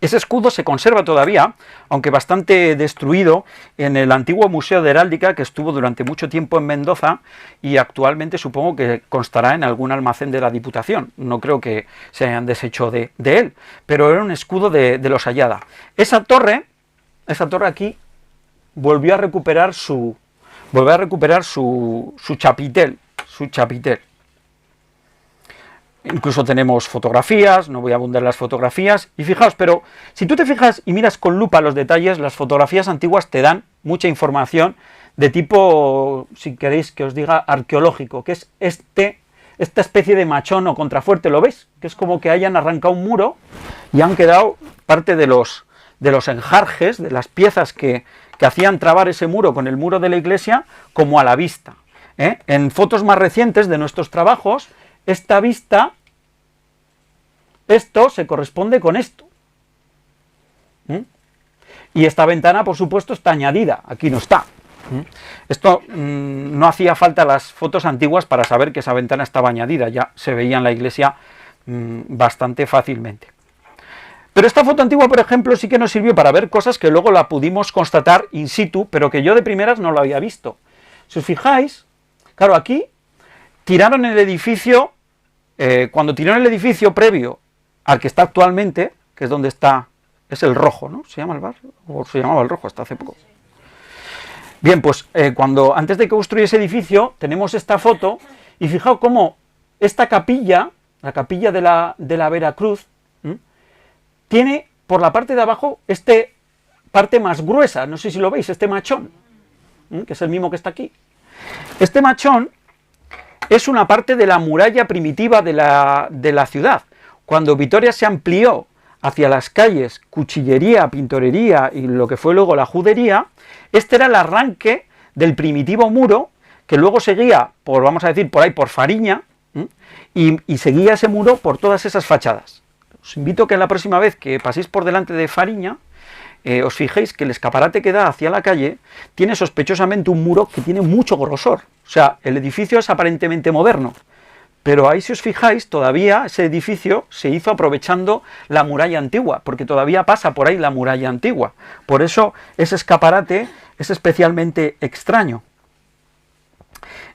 Ese escudo se conserva todavía, aunque bastante destruido, en el antiguo Museo de Heráldica, que estuvo durante mucho tiempo en Mendoza, y actualmente supongo que constará en algún almacén de la Diputación. No creo que se hayan deshecho de él, pero era un escudo de los Ayala. Esa torre aquí volvió a recuperar su chapitel, Incluso tenemos fotografías, no voy a abundar las fotografías, y fijaos, pero si tú te fijas y miras con lupa los detalles, las fotografías antiguas te dan mucha información de tipo, si queréis que os diga, arqueológico, que es esta especie de machón o contrafuerte, ¿lo veis? Que es como que hayan arrancado un muro y han quedado parte de los enjarjes, de las piezas que hacían trabar ese muro con el muro de la iglesia, como a la vista. En fotos más recientes de nuestros trabajos, esta vista, esto se corresponde con esto. Y esta ventana, por supuesto, está añadida, aquí no está. Esto no hacía falta las fotos antiguas para saber que esa ventana estaba añadida, ya se veía en la iglesia bastante fácilmente. Pero esta foto antigua, por ejemplo, sí que nos sirvió para ver cosas que luego la pudimos constatar in situ, pero que yo de primeras no lo había visto. Si os fijáis, claro, aquí tiraron el edificio, cuando tiraron el edificio previo al que está actualmente, que es donde está, es el Rojo, ¿no? ¿Se llama el barrio? ¿O se llamaba el Rojo hasta hace poco? Bien, pues antes de que construyese ese edificio, tenemos esta foto, y fijaos cómo esta capilla, la capilla de la Veracruz, tiene por la parte de abajo parte más gruesa, no sé si lo veis, este machón, que es el mismo que está aquí. Este machón es una parte de la muralla primitiva de la ciudad. Cuando Vitoria se amplió hacia las calles Cuchillería, Pintorería y lo que fue luego la Judería, este era el arranque del primitivo muro que luego seguía vamos a decir, por ahí por Fariña, y seguía ese muro por todas esas fachadas. Os invito a que la próxima vez que paséis por delante de Fariña, os fijéis que el escaparate que da hacia la calle tiene sospechosamente un muro que tiene mucho grosor. O sea, el edificio es aparentemente moderno, pero ahí si os fijáis, todavía ese edificio se hizo aprovechando la muralla antigua, porque todavía pasa por ahí la muralla antigua. Por eso ese escaparate es especialmente extraño.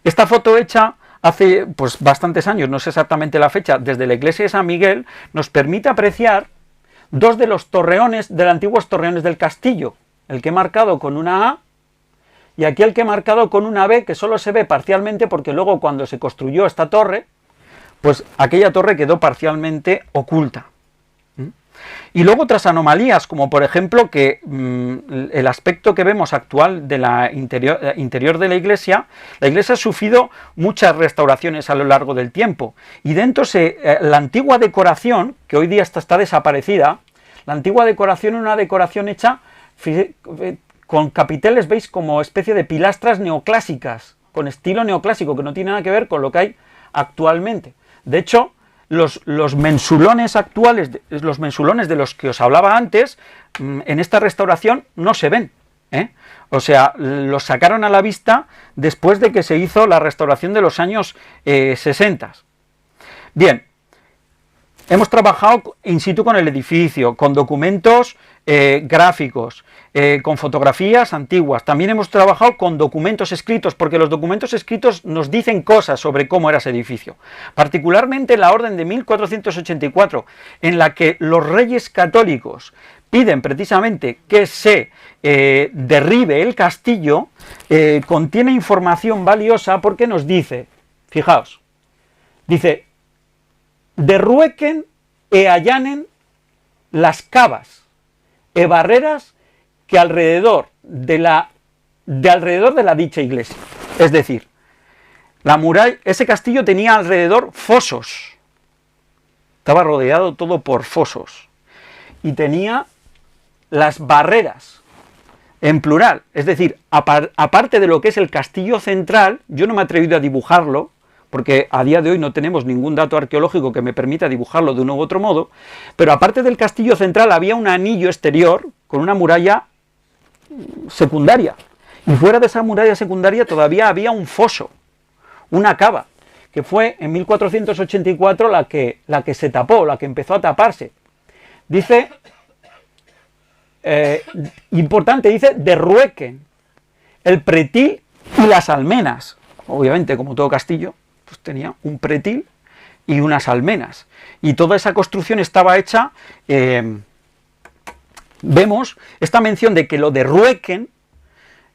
Esta foto hecha hace pues bastantes años, no sé exactamente la fecha, desde la iglesia de San Miguel, nos permite apreciar dos de los torreones, de los antiguos torreones del castillo, el que he marcado con una A y aquí el que he marcado con una B que solo se ve parcialmente porque luego cuando se construyó esta torre, pues aquella torre quedó parcialmente oculta. Y luego otras anomalías, como por ejemplo que el aspecto que vemos actual de la interior de la iglesia ha sufrido muchas restauraciones a lo largo del tiempo, y dentro la antigua decoración, que hoy día está desaparecida, la antigua decoración era una decoración hecha con capiteles, veis, como especie de pilastras neoclásicas, con estilo neoclásico, que no tiene nada que ver con lo que hay actualmente. De hecho, los mensulones actuales, los mensulones de los que os hablaba antes, en esta restauración no se ven, O sea, los sacaron a la vista después de que se hizo la restauración de los años 60. Bien, hemos trabajado in situ con el edificio, con documentos gráficos, con fotografías antiguas. También hemos trabajado con documentos escritos, porque los documentos escritos nos dicen cosas sobre cómo era ese edificio. Particularmente la orden de 1484, en la que los reyes católicos piden precisamente que se derribe el castillo, contiene información valiosa porque nos dice, fijaos, dice, derruequen e allanen las cavas e barreras que alrededor de la dicha iglesia. Es decir, la muralla, ese castillo tenía alrededor fosos, estaba rodeado todo por fosos, y tenía las barreras, en plural, es decir, aparte de lo que es el castillo central, yo no me he atrevido a dibujarlo, porque a día de hoy no tenemos ningún dato arqueológico que me permita dibujarlo de uno u otro modo, pero aparte del castillo central había un anillo exterior con una muralla secundaria, y fuera de esa muralla secundaria todavía había un foso, una cava, que fue en 1484 la que se tapó, la que empezó a taparse. Dice, importante, dice, derruequen el pretil y las almenas. Obviamente, como todo castillo, pues tenía un pretil y unas almenas, y toda esa construcción estaba hecha, vemos esta mención de que lo derruequen,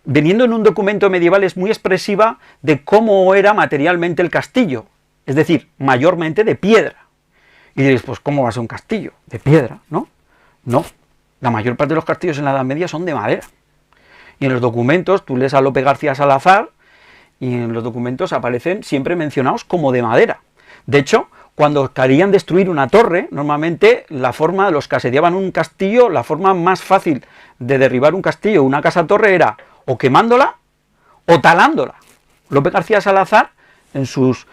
veniendo en un documento medieval, es muy expresiva de cómo era materialmente el castillo, es decir, mayormente de piedra. Y diréis, pues ¿cómo va a ser un castillo? De piedra, ¿no? No, la mayor parte de los castillos en la Edad Media son de madera. Y en los documentos, tú lees a Lope García Salazar, y en los documentos aparecen siempre mencionados como de madera. De hecho, cuando querían destruir una torre, normalmente la forma, los que asediaban un castillo, la forma más fácil de derribar un castillo, una casa-torre, era o quemándola o talándola. Lope García Salazar, en sus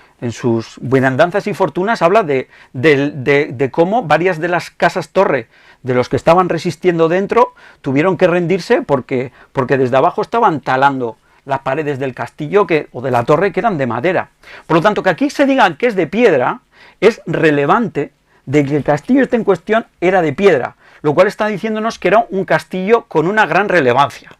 Buenandanzas y Fortunas, habla de cómo varias de las casas-torre de los que estaban resistiendo dentro tuvieron que rendirse porque desde abajo estaban talando las paredes del castillo o de la torre, que eran de madera. Por lo tanto, que aquí se diga que es de piedra es relevante, de que el castillo este en cuestión era de piedra, lo cual está diciéndonos que era un castillo con una gran relevancia.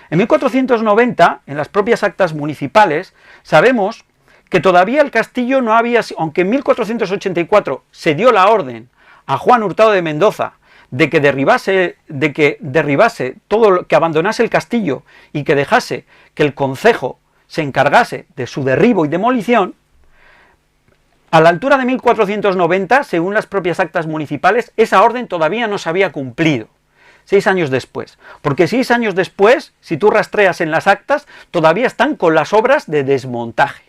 En 1490, en las propias actas municipales, sabemos que todavía el castillo no había, aunque en 1484 se dio la orden a Juan Hurtado de Mendoza de que derribase todo, que abandonase el castillo y que dejase que el concejo se encargase de su derribo y demolición, a la altura de 1490, según las propias actas municipales, esa orden todavía no se había cumplido, 6 años después, porque 6 años después, si tú rastreas en las actas, todavía están con las obras de desmontaje.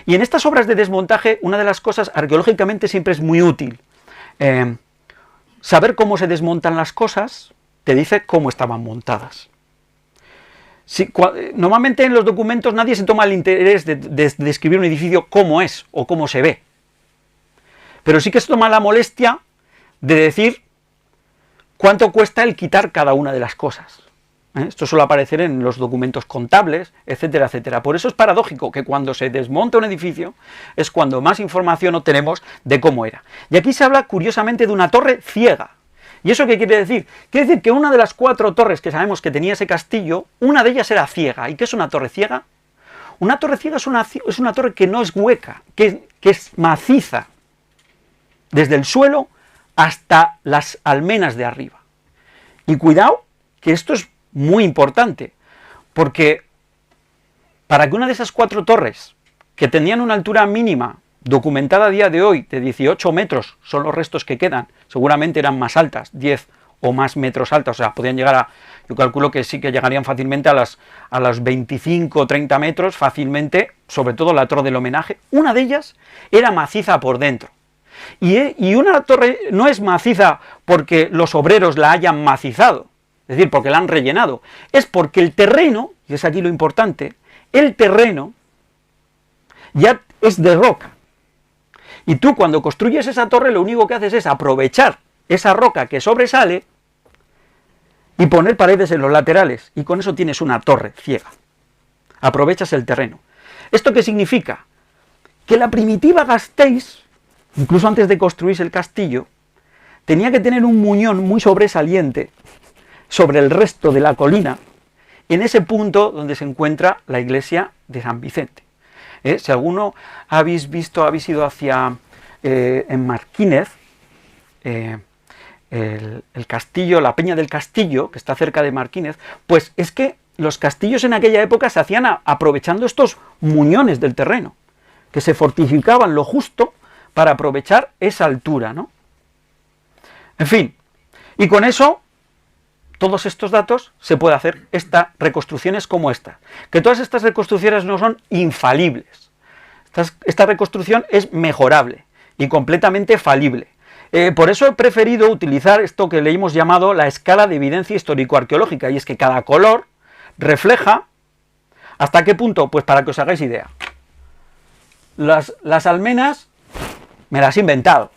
Y en estas obras de desmontaje, una de las cosas arqueológicamente siempre es muy útil. Saber cómo se desmontan las cosas te dice cómo estaban montadas. Normalmente en los documentos nadie se toma el interés de describir un edificio cómo es o cómo se ve, pero sí que se toma la molestia de decir cuánto cuesta el quitar cada una de las cosas. Esto suele aparecer en los documentos contables, etcétera, etcétera. Por eso es paradójico que cuando se desmonta un edificio es cuando más información obtenemos de cómo era. Y aquí se habla curiosamente de una torre ciega. ¿Y eso qué quiere decir? Quiere decir que una de las 4 torres que sabemos que tenía ese castillo, una de ellas era ciega. ¿Y qué es una torre ciega? Una torre ciega es una torre que no es hueca, que es maciza, desde el suelo hasta las almenas de arriba. Y cuidado, que esto es muy importante, porque para que una de esas 4 torres, que tenían una altura mínima documentada a día de hoy de 18 metros, son los restos que quedan, seguramente eran más altas, 10 o más metros altas, o sea, podían llegar a, yo calculo que sí que llegarían fácilmente a los 25 o 30 metros, fácilmente, sobre todo la torre del homenaje. Una de ellas era maciza por dentro. Y una torre no es maciza porque los obreros la hayan macizado, es decir, porque la han rellenado, es porque el terreno, y es aquí lo importante, el terreno ya es de roca. Y tú cuando construyes esa torre lo único que haces es aprovechar esa roca que sobresale y poner paredes en los laterales, y con eso tienes una torre ciega. Aprovechas el terreno. ¿Esto qué significa? Que la primitiva Gasteiz, incluso antes de construirse el castillo, tenía que tener un muñón muy sobresaliente sobre el resto de la colina, en ese punto donde se encuentra la iglesia de San Vicente. Si alguno habéis ido hacia en Marquínez, el castillo, la Peña del Castillo, que está cerca de Marquínez, pues es que los castillos en aquella época se hacían aprovechando estos muñones del terreno, que se fortificaban lo justo para aprovechar esa altura, ¿no? En fin, y con eso, todos estos datos, se puede hacer reconstrucciones como esta. Que todas estas reconstrucciones no son infalibles. Esta reconstrucción es mejorable y completamente falible. Por eso he preferido utilizar esto que le hemos llamado la escala de evidencia histórico-arqueológica, y es que cada color refleja hasta qué punto, pues para que os hagáis idea. Las almenas me las he inventado.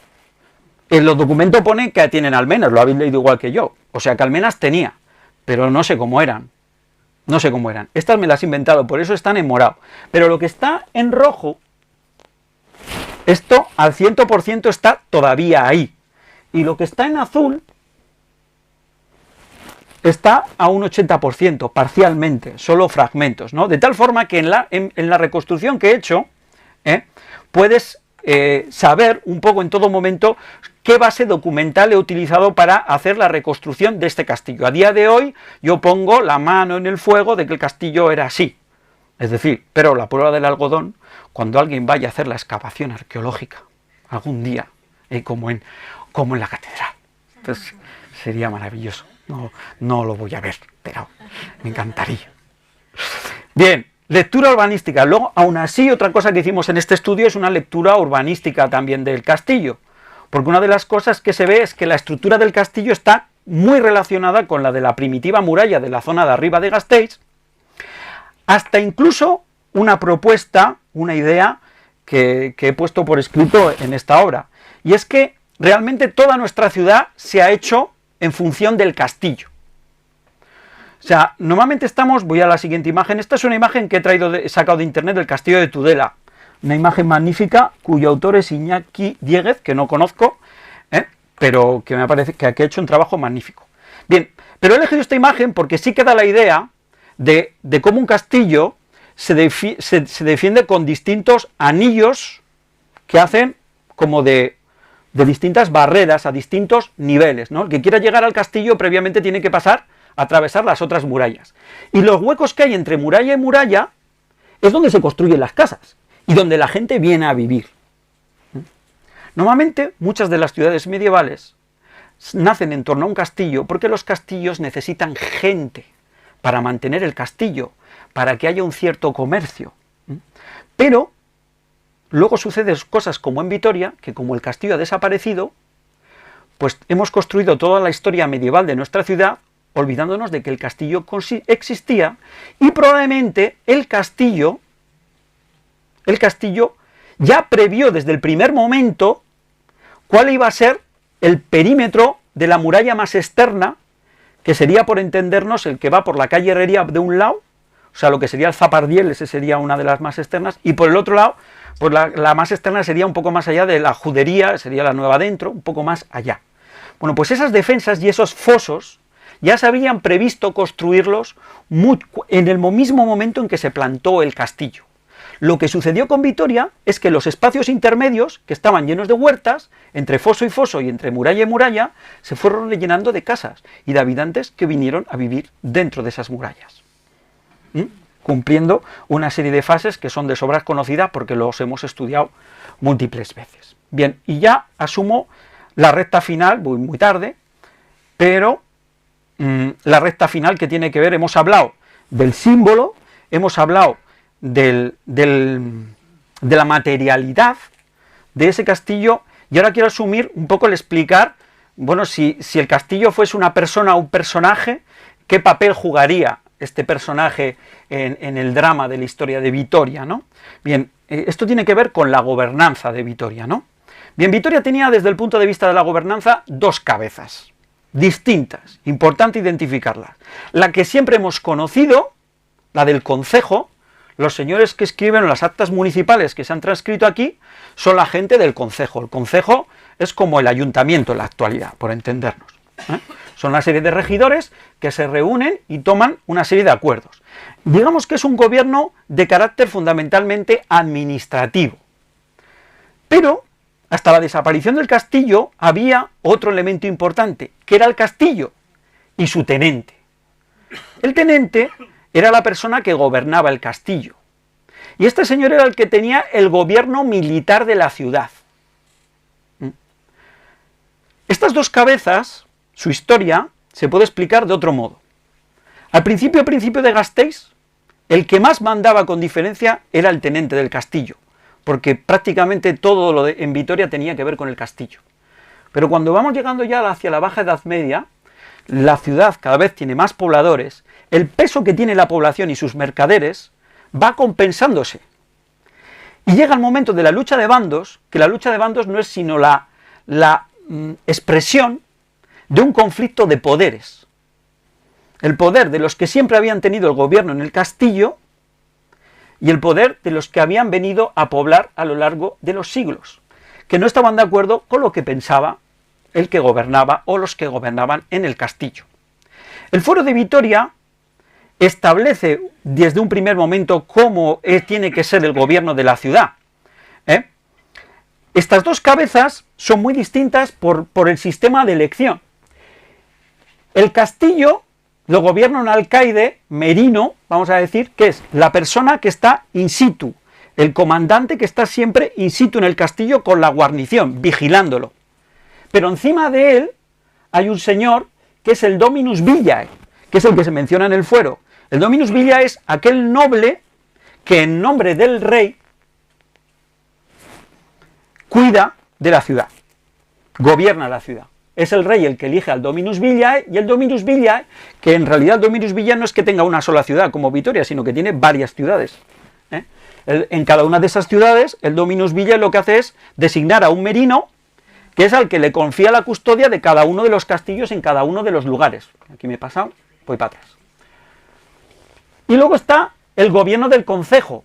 En los documentos pone que tienen almenas, lo habéis leído igual que yo, o sea que almenas tenía, pero no sé cómo eran. No sé cómo eran. Estas me las he inventado, por eso están en morado. Pero lo que está en rojo, esto al 100% está todavía ahí. Y lo que está en azul está a un 80%, parcialmente, solo fragmentos, ¿no? De tal forma que en la reconstrucción que he hecho, puedes saber un poco en todo momento qué base documental he utilizado para hacer la reconstrucción de este castillo. A día de hoy yo pongo la mano en el fuego de que el castillo era así. Es decir, pero la prueba del algodón, cuando alguien vaya a hacer la excavación arqueológica, algún día, como en la catedral, pues sería maravilloso. No lo voy a ver, pero me encantaría. Bien, lectura urbanística. Luego, aún así, otra cosa que hicimos en este estudio es una lectura urbanística también del castillo, porque una de las cosas que se ve es que la estructura del castillo está muy relacionada con la de la primitiva muralla de la zona de arriba de Gasteiz, hasta incluso una propuesta, una idea que he puesto por escrito en esta obra, y es que realmente toda nuestra ciudad se ha hecho en función del castillo. O sea, normalmente voy a la siguiente imagen, esta es una imagen que he sacado de internet del castillo de Tudela, una imagen magnífica cuyo autor es Iñaki Dieguez, que no conozco, pero que me parece que ha hecho un trabajo magnífico. Bien, pero he elegido esta imagen porque sí que da la idea de cómo un castillo se defiende con distintos anillos que hacen como de distintas barreras a distintos niveles, ¿no? El que quiera llegar al castillo previamente tiene que atravesar las otras murallas. Y los huecos que hay entre muralla y muralla es donde se construyen las casas y donde la gente viene a vivir. Normalmente, muchas de las ciudades medievales nacen en torno a un castillo porque los castillos necesitan gente para mantener el castillo, para que haya un cierto comercio. Pero luego suceden cosas como en Vitoria, que como el castillo ha desaparecido, pues hemos construido toda la historia medieval de nuestra ciudad olvidándonos de que el castillo existía, y probablemente el castillo ya previó desde el primer momento cuál iba a ser el perímetro de la muralla más externa, que sería, por entendernos, el que va por la calle Herrería de un lado, o sea, lo que sería el Zapardiel, ese sería una de las más externas, y por el otro lado, pues la más externa sería un poco más allá de la Judería, sería la Nueva Dentro, un poco más allá. Bueno, pues esas defensas y esos fosos ya se habían previsto construirlos en el mismo momento en que se plantó el castillo. Lo que sucedió con Vitoria es que los espacios intermedios, que estaban llenos de huertas, entre foso y entre muralla y muralla, se fueron rellenando de casas y de habitantes que vinieron a vivir dentro de esas murallas. cumpliendo una serie de fases que son de sobra conocidas porque los hemos estudiado múltiples veces. Bien, y ya asumo la recta final, voy muy tarde, pero la recta final que tiene que ver, hemos hablado del símbolo, hemos hablado de la materialidad de ese castillo, y ahora quiero asumir un poco el explicar, bueno, si el castillo fuese una persona o un personaje, ¿qué papel jugaría este personaje en el drama de la historia de Vitoria, ¿no? Bien, esto tiene que ver con la gobernanza de Vitoria, ¿no? Bien, Vitoria tenía desde el punto de vista de la gobernanza dos cabezas distintas, importante identificarlas. La que siempre hemos conocido, la del concejo, los señores que escriben las actas municipales que se han transcrito aquí, son la gente del concejo. El concejo es como el ayuntamiento en la actualidad, por entendernos, ¿eh? Son una serie de regidores que se reúnen y toman una serie de acuerdos. Digamos que es un gobierno de carácter fundamentalmente administrativo. Pero hasta la desaparición del castillo había otro elemento importante, que era el castillo y su tenente. El tenente era la persona que gobernaba el castillo. Y este señor era el que tenía el gobierno militar de la ciudad. Estas dos cabezas, su historia, se puede explicar de otro modo. Al principio de Gasteiz, el que más mandaba con diferencia era el tenente del castillo, porque prácticamente todo lo en Vitoria tenía que ver con el castillo. Pero cuando vamos llegando ya hacia la Baja Edad Media, la ciudad cada vez tiene más pobladores, el peso que tiene la población y sus mercaderes va compensándose. Y llega el momento de la lucha de bandos, que la lucha de bandos no es sino la expresión de un conflicto de poderes. El poder de los que siempre habían tenido el gobierno en el castillo y el poder de los que habían venido a poblar a lo largo de los siglos, que no estaban de acuerdo con lo que pensaba el que gobernaba o los que gobernaban en el castillo. El Fuero de Vitoria establece desde un primer momento cómo tiene que ser el gobierno de la ciudad. Estas dos cabezas son muy distintas por el sistema de elección. El castillo lo gobierna un alcaide merino, vamos a decir, que es la persona que está in situ, el comandante que está siempre in situ en el castillo con la guarnición, vigilándolo. Pero encima de él hay un señor que es el Dominus Villae, que es el que se menciona en el Fuero. El Dominus Villae es aquel noble que en nombre del rey cuida de la ciudad, gobierna la ciudad. Es el rey el que elige al Dominus Villae, y el Dominus Villae, que en realidad el Dominus Villae no es que tenga una sola ciudad como Vitoria, sino que tiene varias ciudades. En cada una de esas ciudades, el Dominus Villae lo que hace es designar a un merino, que es al que le confía la custodia de cada uno de los castillos en cada uno de los lugares. Aquí me he pasado, voy para atrás. Y luego está el gobierno del concejo.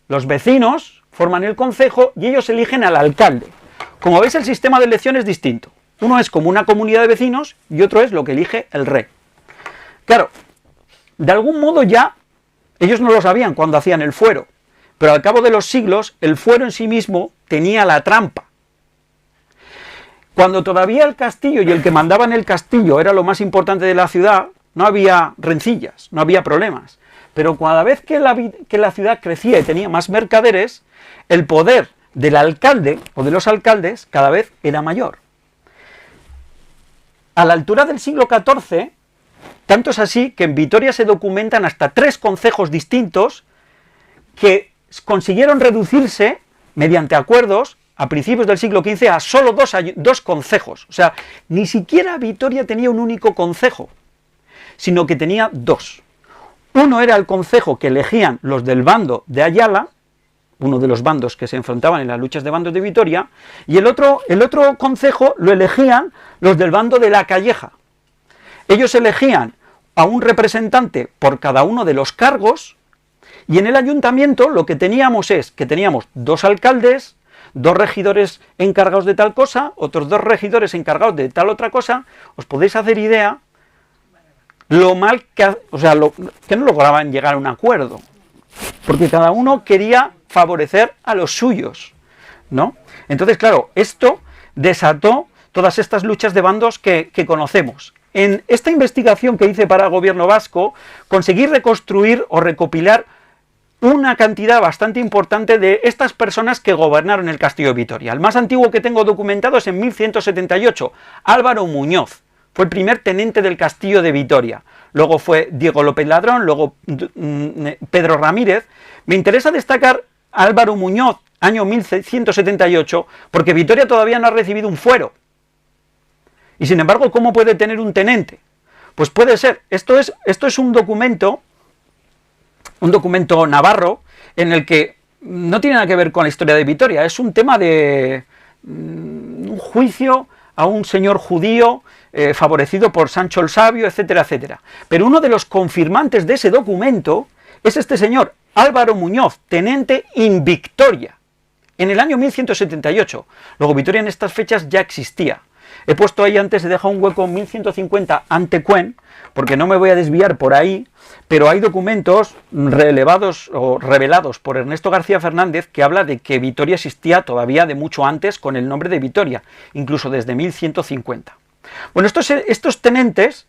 Los vecinos forman el concejo y ellos eligen al alcalde. Como veis, el sistema de elección es distinto. Uno es como una comunidad de vecinos y otro es lo que elige el rey. Claro, de algún modo ya, ellos no lo sabían cuando hacían el fuero, pero al cabo de los siglos, el fuero en sí mismo tenía la trampa. Cuando todavía el castillo y el que mandaba en el castillo era lo más importante de la ciudad, no había rencillas, no había problemas. Pero cada vez que la ciudad crecía y tenía más mercaderes, el poder del alcalde o de los alcaldes cada vez era mayor. A la altura del siglo XIV, tanto es así que en Vitoria se documentan hasta 3 concejos distintos que consiguieron reducirse mediante acuerdos a principios del siglo XV a solo 2 concejos. O sea, ni siquiera Vitoria tenía un único concejo, sino que tenía 2. Uno era el concejo que elegían los del bando de Ayala, uno de los bandos que se enfrentaban en las luchas de bandos de Vitoria, y el otro concejo lo elegían los del bando de La Calleja. Ellos elegían a un representante por cada uno de los cargos, y en el ayuntamiento lo que teníamos es que teníamos 2 alcaldes, 2 regidores encargados de tal cosa, otros 2 regidores encargados de tal otra cosa. Os podéis hacer idea lo mal que, que no lograban llegar a un acuerdo, porque cada uno quería favorecer a los suyos, ¿no? Entonces, claro, esto desató todas estas luchas de bandos que conocemos. En esta investigación que hice para el Gobierno vasco, conseguí reconstruir o recopilar una cantidad bastante importante de estas personas que gobernaron el castillo de Vitoria. El más antiguo que tengo documentado es en 1178, Álvaro Muñoz. Fue el primer tenente del castillo de Vitoria. Luego fue Diego López Ladrón, luego Pedro Ramírez. Me interesa destacar a Álvaro Muñoz, año 1178, porque Vitoria todavía no ha recibido un fuero. Y sin embargo, ¿cómo puede tener un tenente? Pues puede ser, esto es un documento navarro, en el que no tiene nada que ver con la historia de Vitoria, es un tema de un juicio a un señor judío favorecido por Sancho el Sabio, etcétera, etcétera. Pero uno de los confirmantes de ese documento es este señor, Álvaro Muñoz, tenente in Victoria, en el año 1178. Luego Vitoria en estas fechas ya existía. He puesto ahí antes, he dejado un hueco en 1150 Antequén, porque no me voy a desviar por ahí, pero hay documentos relevados o revelados por Ernesto García Fernández que habla de que Vitoria existía todavía de mucho antes con el nombre de Vitoria, incluso desde 1150. Bueno, estos tenentes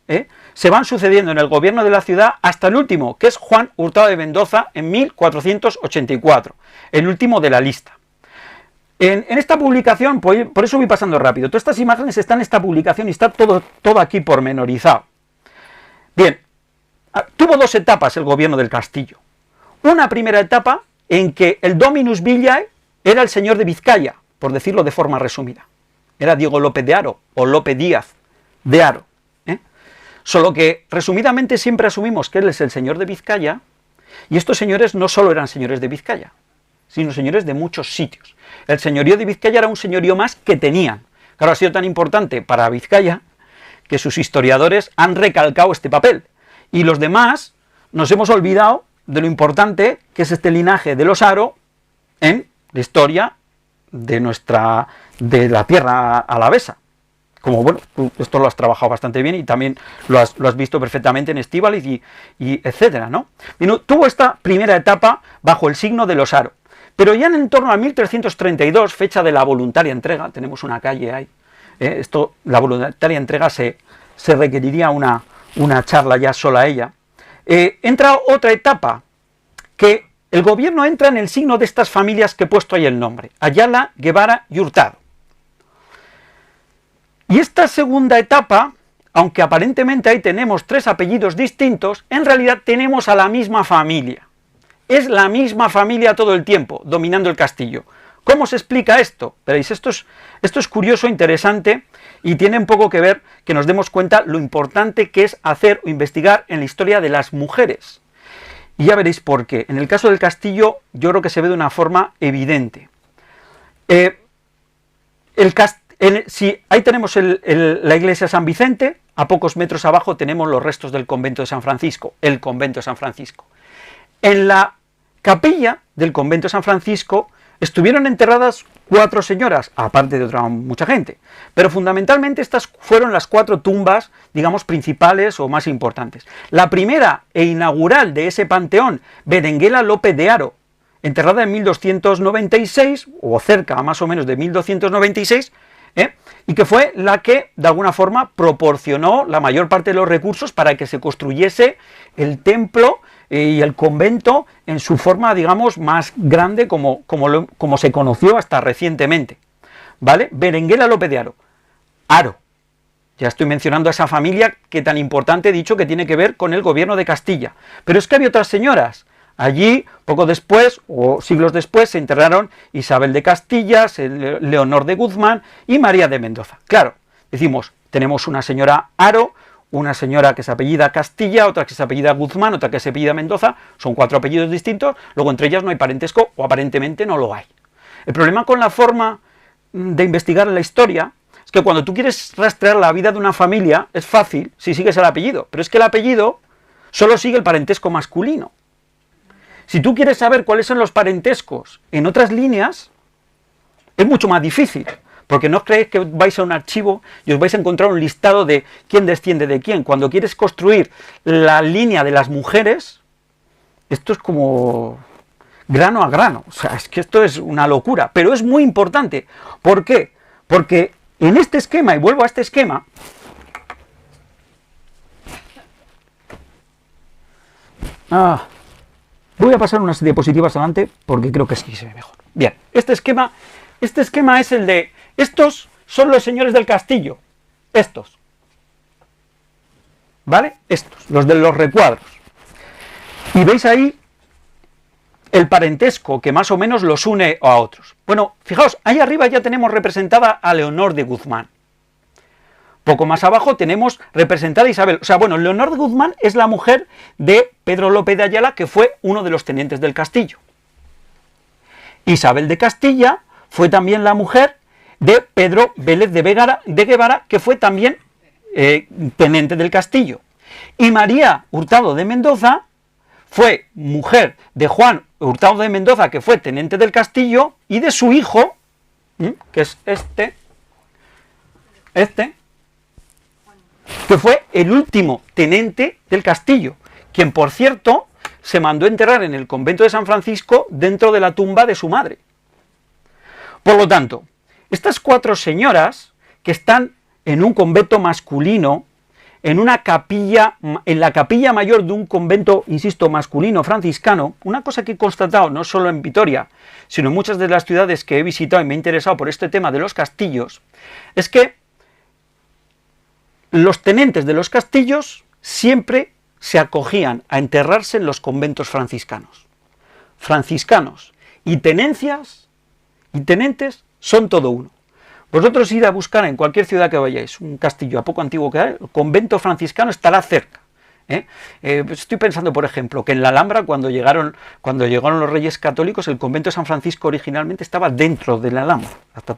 se van sucediendo en el gobierno de la ciudad hasta el último, que es Juan Hurtado de Mendoza, en 1484, el último de la lista. En esta publicación, por eso voy pasando rápido, todas estas imágenes están en esta publicación y está todo aquí pormenorizado. Bien, tuvo dos etapas el gobierno del castillo. Una primera etapa en que el Dominus Villae era el señor de Vizcaya, por decirlo de forma resumida. Era Diego López de Haro, o López Díaz de Haro. Solo que, resumidamente, siempre asumimos que él es el señor de Vizcaya, y estos señores no solo eran señores de Vizcaya, sino señores de muchos sitios. El señorío de Vizcaya era un señorío más que tenían. Claro, ha sido tan importante para Vizcaya que sus historiadores han recalcado este papel. Y los demás nos hemos olvidado de lo importante que es este linaje de los Haro en la historia de la tierra alavesa. Como, bueno, tú esto lo has trabajado bastante bien y también lo has visto perfectamente en Estíbaliz y etcétera, ¿no? Bueno, tuvo esta primera etapa bajo el signo de los Haro. Pero ya en torno a 1332, fecha de la voluntaria entrega, tenemos una calle ahí, la voluntaria entrega se requeriría una charla ya sola a ella, entra otra etapa, que el gobierno entra en el signo de estas familias que he puesto ahí el nombre, Ayala, Guevara y Hurtado. Y esta segunda etapa, aunque aparentemente ahí tenemos tres apellidos distintos, en realidad tenemos a la misma familia. Es la misma familia todo el tiempo, dominando el castillo. ¿Cómo se explica esto? Veréis, esto es curioso, interesante, y tiene un poco que ver que nos demos cuenta lo importante que es hacer o investigar en la historia de las mujeres. Y ya veréis por qué. En el caso del castillo, yo creo que se ve de una forma evidente. Ahí tenemos la iglesia de San Vicente, a pocos metros abajo tenemos los restos del convento de San Francisco, el convento de San Francisco. En la capilla del convento de San Francisco estuvieron enterradas 4 señoras, aparte de otra mucha gente, pero fundamentalmente estas fueron las 4 tumbas, digamos, principales o más importantes. La primera e inaugural de ese panteón, Berenguela López de Haro, enterrada en 1296, o cerca más o menos de 1296, y que fue la que, de alguna forma, proporcionó la mayor parte de los recursos para que se construyese el templo y el convento en su forma, digamos, más grande como se conoció hasta recientemente, ¿vale? Berenguela López de Haro. Haro. Ya estoy mencionando a esa familia que tan importante he dicho que tiene que ver con el gobierno de Castilla. Pero es que había otras señoras. Allí, poco después, o siglos después, se enterraron Isabel de Castilla, Leonor de Guzmán y María de Mendoza. Claro, decimos, tenemos una señora Haro, una señora que se apellida Castilla, otra que se apellida Guzmán, otra que se apellida Mendoza, son 4 apellidos distintos, luego entre ellas no hay parentesco, o aparentemente no lo hay. El problema con la forma de investigar la historia es que cuando tú quieres rastrear la vida de una familia, es fácil si sigues el apellido, pero es que el apellido solo sigue el parentesco masculino. Si tú quieres saber cuáles son los parentescos en otras líneas, es mucho más difícil. Porque no creéis que vais a un archivo y os vais a encontrar un listado de quién desciende de quién. Cuando quieres construir la línea de las mujeres, esto es como grano a grano. O sea, es que esto es una locura, pero es muy importante. ¿Por qué? Porque en este esquema, y vuelvo a este esquema, Voy a pasar unas diapositivas adelante porque creo que sí se ve mejor. Bien, este esquema es el de, estos son los señores del castillo, estos, ¿vale? Estos, los de los recuadros. Y veis ahí el parentesco que más o menos los une a otros. Bueno, fijaos, ahí arriba ya tenemos representada a Leonor de Guzmán. Poco más abajo tenemos representada a Isabel. O sea, bueno, Leonor de Guzmán es la mujer de Pedro López de Ayala, que fue uno de los tenientes del castillo. Isabel de Castilla fue también la mujer de Pedro Vélez de Guevara, que fue también teniente del castillo. Y María Hurtado de Mendoza fue mujer de Juan Hurtado de Mendoza, que fue teniente del castillo, y de su hijo, que es este, que fue el último tenente del castillo, quien, por cierto, se mandó enterrar en el convento de San Francisco dentro de la tumba de su madre. Por lo tanto, estas 4 señoras que están en un convento masculino, en una capilla, en la capilla mayor de un convento, insisto, masculino franciscano, una cosa que he constatado no solo en Vitoria, sino en muchas de las ciudades que he visitado y me he interesado por este tema de los castillos, es que los tenentes de los castillos siempre se acogían a enterrarse en los conventos franciscanos. Franciscanos y tenencias y tenentes son todo uno. Vosotros id a buscar en cualquier ciudad que vayáis, un castillo a poco antiguo que hay, el convento franciscano estará cerca. Estoy pensando, por ejemplo, que en la Alhambra, cuando llegaron los Reyes Católicos, el convento de San Francisco originalmente estaba dentro de la Alhambra, hasta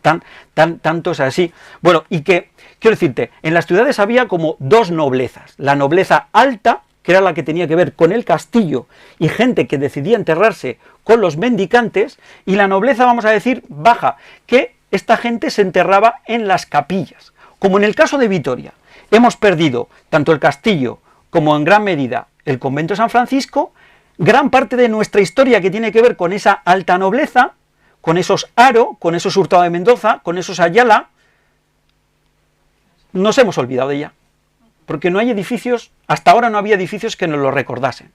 tanto es así. Bueno, y que, quiero decirte, en las ciudades había como 2 noblezas, la nobleza alta, que era la que tenía que ver con el castillo, y gente que decidía enterrarse con los mendicantes, y la nobleza, vamos a decir, baja, que esta gente se enterraba en las capillas. Como en el caso de Vitoria, hemos perdido tanto el castillo como en gran medida el convento de San Francisco, gran parte de nuestra historia que tiene que ver con esa alta nobleza, con esos Haro, con esos Hurtado de Mendoza, con esos Ayala, nos hemos olvidado de ella, porque no hay edificios, hasta ahora no había edificios que nos lo recordasen.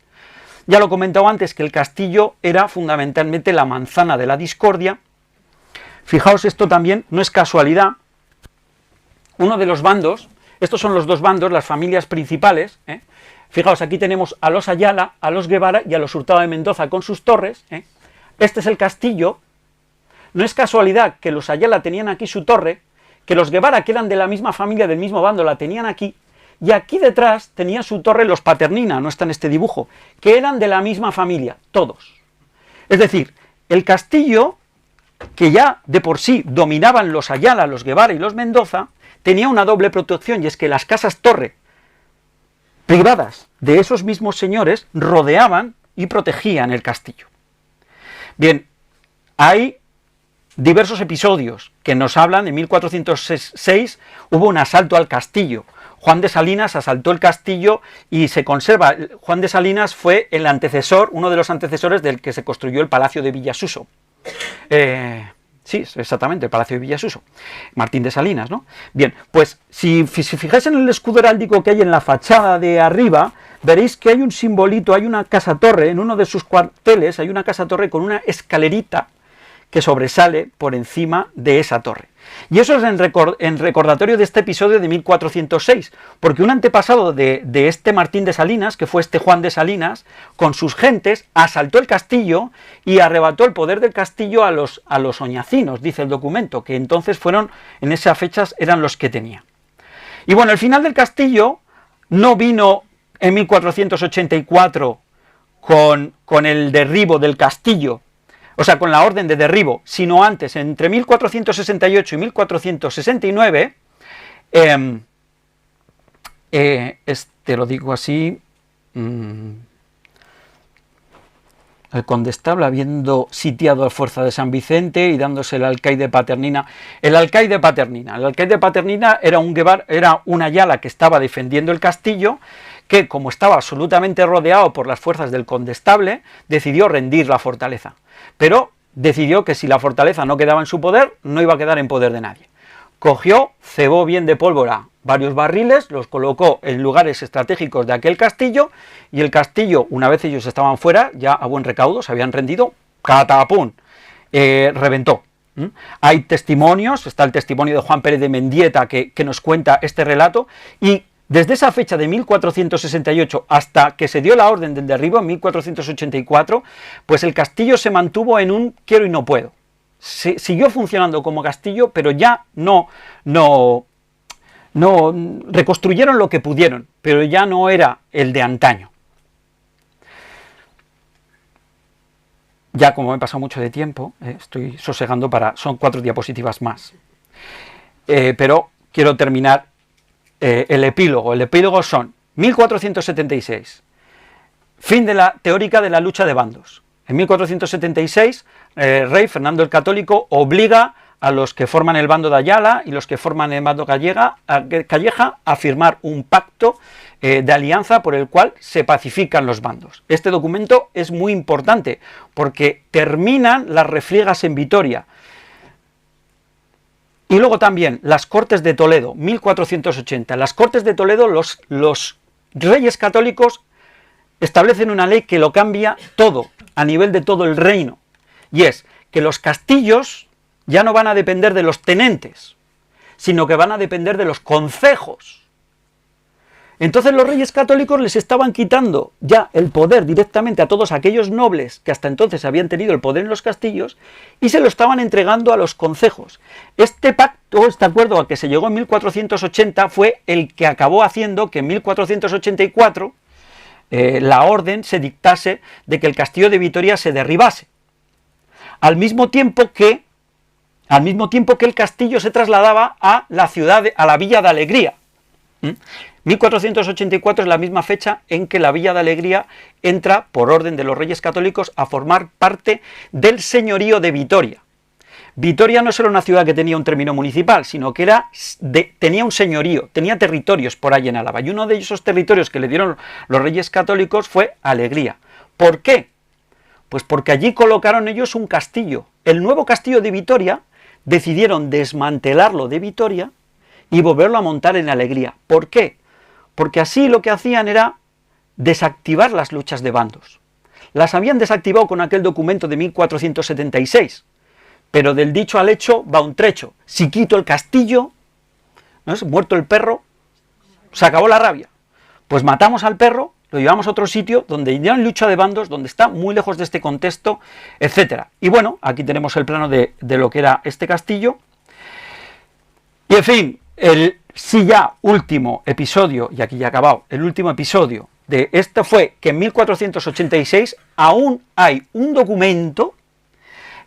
Ya lo he comentado antes, que el castillo era fundamentalmente la manzana de la discordia. Fijaos, esto también no es casualidad. Uno de los bandos, estos son los 2 bandos, las familias principales, Fijaos, aquí tenemos a los Ayala, a los Guevara y a los Hurtado de Mendoza con sus torres, Este es el castillo. No es casualidad que los Ayala tenían aquí su torre, que los Guevara, que eran de la misma familia, del mismo bando, la tenían aquí, y aquí detrás tenían su torre los Paternina, no está en este dibujo, que eran de la misma familia, todos. Es decir, el castillo, que ya de por sí dominaban los Ayala, los Guevara y los Mendoza, tenía una doble protección, y es que las casas torre privadas de esos mismos señores rodeaban y protegían el castillo. Bien, hay diversos episodios que nos hablan. En 1406 hubo un asalto al castillo. Juan de Salinas asaltó el castillo y se conserva. Juan de Salinas fue el antecesor, uno de los antecesores del que se construyó el Palacio de Villasuso. Sí, exactamente, el Palacio de Villasuso. Martín de Salinas, ¿no? Bien, pues si fijáis en el escudo heráldico que hay en la fachada de arriba, veréis que hay un simbolito, hay una casa-torre, en uno de sus cuarteles hay una casa-torre con una escalerita que sobresale por encima de esa torre. Y eso es en recordatorio de este episodio de 1406, porque un antepasado de este Martín de Salinas, que fue este Juan de Salinas, con sus gentes, asaltó el castillo y arrebató el poder del castillo a los oñacinos, dice el documento, que entonces fueron, en esas fechas, eran los que tenía. Y bueno, el final del castillo no vino en 1484 con el derribo del castillo, o sea, con la orden de derribo, sino antes, entre 1468 y 1469, lo digo así, el condestable, habiendo sitiado a fuerza de San Vicente y dándose el alcaide Paternina. El alcaide Paternina era un Ayala que estaba defendiendo el castillo, que, como estaba absolutamente rodeado por las fuerzas del condestable, decidió rendir la fortaleza. Pero decidió que si la fortaleza no quedaba en su poder, no iba a quedar en poder de nadie. Cogió, cebó bien de pólvora varios barriles, los colocó en lugares estratégicos de aquel castillo, y el castillo, una vez ellos estaban fuera, ya a buen recaudo, se habían rendido, catapum, reventó. Hay testimonios, está el testimonio de Juan Pérez de Mendieta que nos cuenta este relato, y desde esa fecha de 1468 hasta que se dio la orden del derribo en 1484, pues el castillo se mantuvo en un quiero y no puedo. Siguió funcionando como castillo, pero ya no reconstruyeron lo que pudieron, pero ya no era el de antaño. Ya como me he pasado mucho de tiempo, estoy sosegando son 4 diapositivas más. Pero quiero terminar el epílogo. El epílogo son 1476, fin de la teórica de la lucha de bandos. En 1476, rey Fernando el Católico obliga a los que forman el bando de Ayala y los que forman el bando Calleja a firmar un pacto de alianza por el cual se pacifican los bandos. Este documento es muy importante porque terminan las refriegas en Vitoria. Y luego también las Cortes de Toledo, 1480. En las Cortes de Toledo los reyes católicos establecen una ley que lo cambia todo, a nivel de todo el reino. Y es que los castillos ya no van a depender de los tenentes, sino que van a depender de los concejos. Entonces los reyes católicos les estaban quitando ya el poder directamente a todos aquellos nobles que hasta entonces habían tenido el poder en los castillos y se lo estaban entregando a los concejos. Este pacto, este acuerdo al que se llegó en 1480 fue el que acabó haciendo que en 1484 la orden se dictase de que el castillo de Vitoria se derribase. Al mismo tiempo que el castillo se trasladaba a la ciudad, a la Villa de Alegría. 1484 es la misma fecha en que la Villa de Alegría entra, por orden de los reyes católicos, a formar parte del señorío de Vitoria. Vitoria no es solo una ciudad que tenía un término municipal, sino que tenía un señorío, tenía territorios por ahí en Álava, y uno de esos territorios que le dieron los reyes católicos fue Alegría. ¿Por qué? Pues porque allí colocaron ellos un castillo. El nuevo castillo de Vitoria decidieron desmantelarlo de Vitoria y volverlo a montar en Alegría. ¿Por qué? Porque así lo que hacían era desactivar las luchas de bandos. Las habían desactivado con aquel documento de 1476, pero del dicho al hecho va un trecho. Si quito el castillo, ¿no es? Muerto el perro, se acabó la rabia. Pues matamos al perro, lo llevamos a otro sitio donde ya hay lucha de bandos, donde está muy lejos de este contexto, etcétera. Y bueno, aquí tenemos el plano de lo que era este castillo. Y en fin, el sí ya último episodio, y aquí ya ha acabado, el último episodio de esto fue que en 1486 aún hay un documento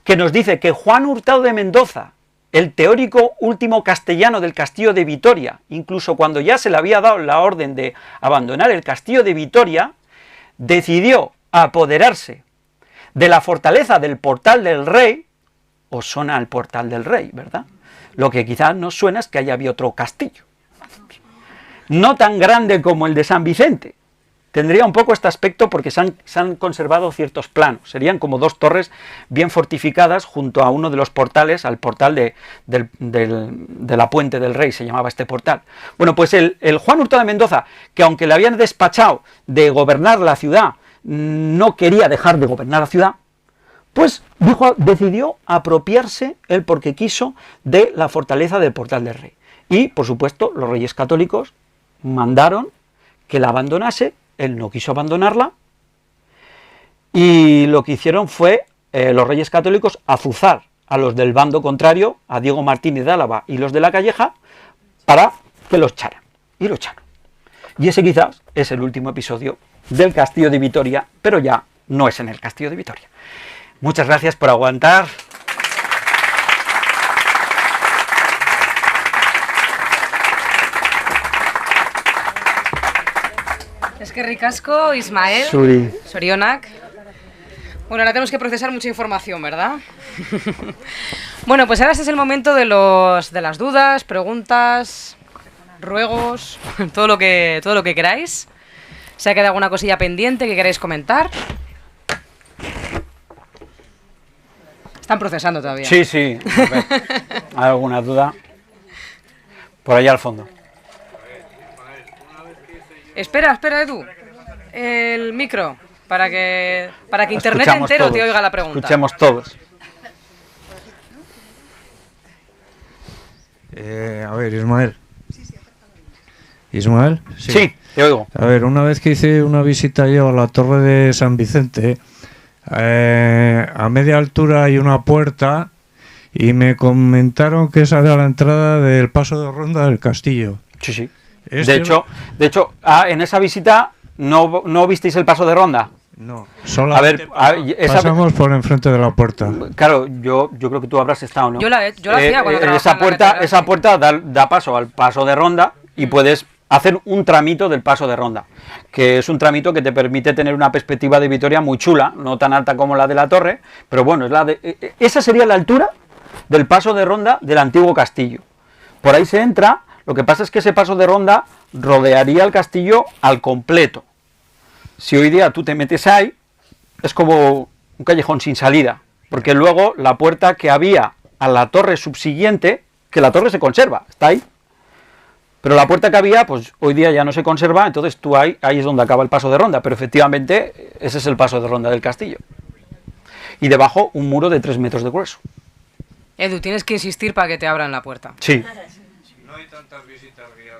que nos dice que Juan Hurtado de Mendoza, el teórico último castellano del castillo de Vitoria, incluso cuando ya se le había dado la orden de abandonar el castillo de Vitoria, decidió apoderarse de la fortaleza del Portal del Rey. Os suena el Portal del Rey, ¿verdad? Lo que quizás nos suena es que allá había otro castillo, no tan grande como el de San Vicente. Tendría un poco este aspecto porque se han conservado ciertos planos. Serían como dos torres bien fortificadas junto a uno de los portales, al portal de la Puente del Rey, se llamaba este portal. Bueno, pues el Juan Hurtado de Mendoza, que aunque le habían despachado de gobernar la ciudad, no quería dejar de gobernar la ciudad, pues decidió apropiarse, él porque quiso, de la fortaleza del Portal del Rey. Y, por supuesto, los reyes católicos mandaron que la abandonase. Él no quiso abandonarla, y lo que hicieron fue, los reyes católicos, azuzar a los del bando contrario, a Diego Martínez de Álava y los de la Calleja, para que los echaran. Y lo echaron. Y ese quizás es el último episodio del castillo de Vitoria, pero ya no es en el castillo de Vitoria. Muchas gracias por aguantar. Es que ricasco, Ismael, Sorionak. Bueno, ahora tenemos que procesar mucha información, ¿verdad? Bueno, pues ahora este es el momento de las dudas, preguntas, ruegos, todo lo que queráis. ¿Se ha quedado alguna cosilla pendiente que queráis comentar? Están procesando todavía. Sí. A ver, ¿hay alguna duda? Por allá al fondo. Espera, Edu. El micro, para que internet Escuchamos entero todos, te oiga la pregunta. Escuchemos todos. A ver, Ismael. ¿Ismael? Sí, te oigo. A ver, una vez que hice una visita yo a la Torre de San Vicente, a media altura hay una puerta y me comentaron que esa era la entrada del paso de ronda del castillo. Sí, sí. ¿Es De cierto? hecho, en esa visita no visteis el paso de ronda. No, solamente pasamos por enfrente de la puerta. Claro, yo creo que tú habrás estado, ¿no? Yo la hacía cuando trabajaba esa en la puerta, catedral, esa sí. puerta da paso al paso de ronda y puedes hacer un tramito del paso de ronda, que es un tramito que te permite tener una perspectiva de Vitoria muy chula, no tan alta como la de la torre, pero bueno, esa sería la altura del paso de ronda del antiguo castillo. Por ahí se entra, lo que pasa es que ese paso de ronda rodearía el castillo al completo. Si hoy día tú te metes ahí, es como un callejón sin salida, porque luego la puerta que había a la torre subsiguiente, que la torre se conserva, está ahí, pero la puerta que había, pues hoy día ya no se conserva, entonces tú ahí es donde acaba el paso de ronda, pero efectivamente ese es el paso de ronda del castillo. Y debajo un muro de 3 metros de grueso. Edu, tienes que insistir para que te abran la puerta. Sí. No hay tantas visitas guiadas.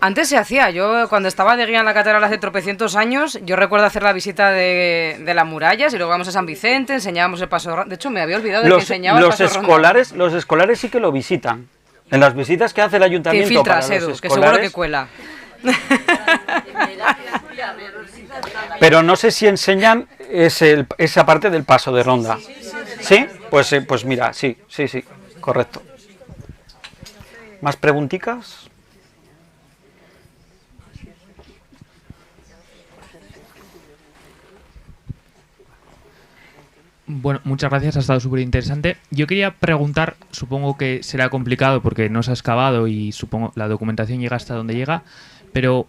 Antes se hacía, yo cuando estaba de guía en la catedral hace tropecientos años, yo recuerdo hacer la visita de las murallas y luego vamos a San Vicente, enseñábamos el paso de ronda. De hecho, me había olvidado de que enseñaba el paso de ronda. Los escolares sí que lo visitan. En las visitas que hace el Te ayuntamiento infiltras, para los Edu, que escolares, seguro que cuela. pero no sé si enseñan esa parte del paso de ronda. ¿Sí? Pues mira, sí, correcto. ¿Más preguntitas? Bueno, muchas gracias, ha estado súper interesante. Yo quería preguntar, supongo que será complicado porque no se ha excavado y supongo la documentación llega hasta donde llega, pero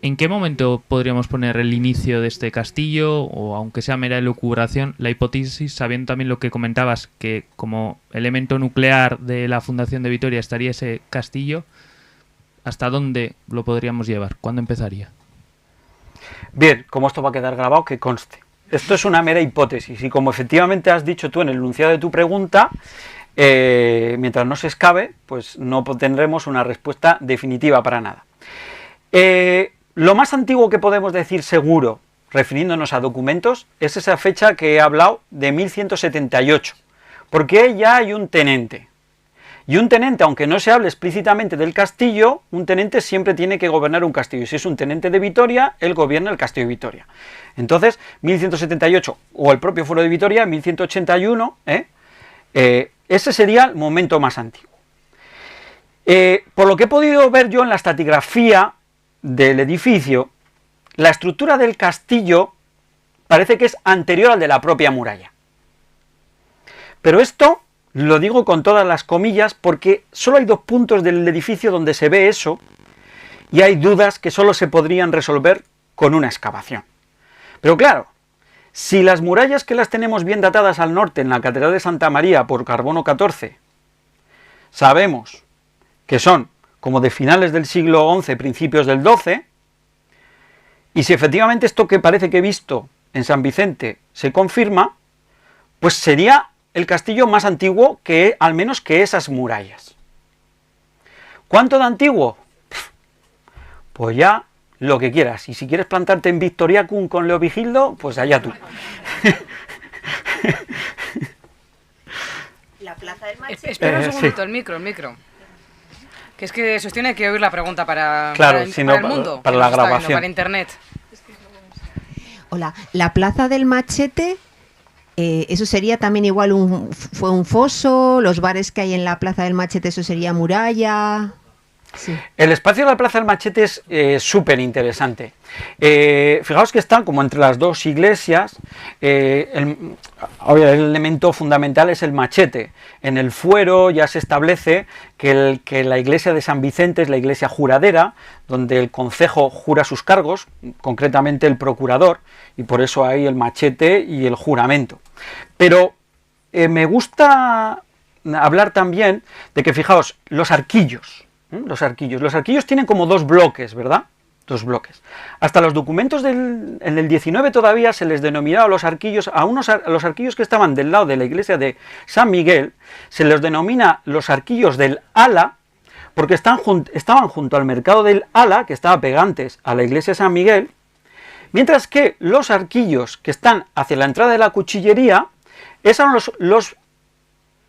¿en qué momento podríamos poner el inicio de este castillo o aunque sea mera elucubración, la hipótesis, sabiendo también lo que comentabas, que como elemento nuclear de la fundación de Vitoria estaría ese castillo, ¿hasta dónde lo podríamos llevar? ¿Cuándo empezaría? Bien, como esto va a quedar grabado, que conste. Esto es una mera hipótesis y como efectivamente has dicho tú en el enunciado de tu pregunta, mientras no se excave, pues no tendremos una respuesta definitiva para nada. Lo más antiguo que podemos decir seguro, refiriéndonos a documentos, es esa fecha que he hablado de 1178, porque ya hay un tenente. Y un tenente, aunque no se hable explícitamente del castillo, un tenente siempre tiene que gobernar un castillo. Si es un tenente de Vitoria, él gobierna el castillo de Vitoria. Entonces, 1178, o el propio Fuero de Vitoria, 1181, ese sería el momento más antiguo. Por lo que he podido ver yo en la estratigrafía del edificio, la estructura del castillo parece que es anterior al de la propia muralla. Pero esto lo digo con todas las comillas porque solo hay 2 puntos del edificio donde se ve eso y hay dudas que solo se podrían resolver con una excavación. Pero claro, si las murallas que las tenemos bien datadas al norte en la Catedral de Santa María por carbono 14 sabemos que son como de finales del siglo XI, principios del XII, y si efectivamente esto que parece que he visto en San Vicente se confirma, pues sería el castillo más antiguo que, al menos que esas murallas. ¿Cuánto de antiguo? Pues ya lo que quieras, y si quieres plantarte en Victoriacum con Leovigildo, pues allá tú. La plaza del Machete. Espera un segundito, sí. el micro. Que es que sostiene que oír la pregunta para, Claro, para el, si no, para el mundo, para que la nos está viendo, grabación. para internet. Hola, la plaza del Machete, eso sería también igual fue un foso, los bares que hay en la plaza del Machete, eso sería muralla. Sí. El espacio de la Plaza del Machete es súper interesante. Fijaos que está como entre las 2 iglesias. El elemento fundamental es el machete. En el fuero ya se establece que la iglesia de San Vicente es la iglesia juradera, donde el concejo jura sus cargos, concretamente el procurador, y por eso hay el machete y el juramento. Pero me gusta hablar también de que, fijaos, los arquillos tienen como 2 bloques, ¿verdad? dos bloques. Hasta los documentos en el 19 todavía se les denominaba a los arquillos, a los arquillos que estaban del lado de la iglesia de San Miguel, se les denomina los arquillos del Ala, porque estaban junto al mercado del Ala, que estaba pegantes a la iglesia de San Miguel, mientras que los arquillos que están hacia la entrada de la cuchillería, eran los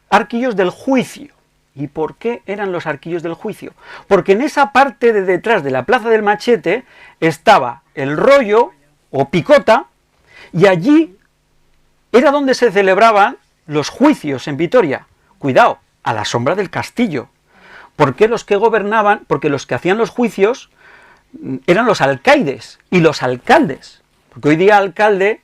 arquillos del juicio. ¿Y por qué eran los arquillos del juicio? Porque en esa parte de detrás de la plaza del Machete estaba el rollo o picota, y allí era donde se celebraban los juicios en Vitoria. Cuidado, a la sombra del castillo. Porque los que gobernaban, porque los que hacían los juicios eran los alcaides y los alcaldes. Porque hoy día alcalde,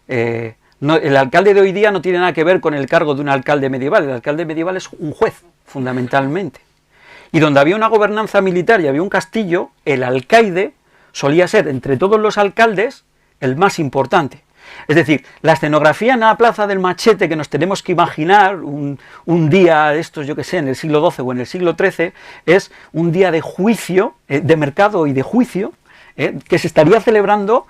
el alcalde de hoy día no tiene nada que ver con el cargo de un alcalde medieval. El alcalde medieval es un juez, fundamentalmente. Y donde había una gobernanza militar y había un castillo, el alcaide solía ser, entre todos los alcaldes, el más importante. Es decir, la escenografía en la plaza del Machete que nos tenemos que imaginar un día de estos, yo que sé, en el siglo XII o en el siglo XIII, es un día de juicio, de mercado y de juicio, que se estaría celebrando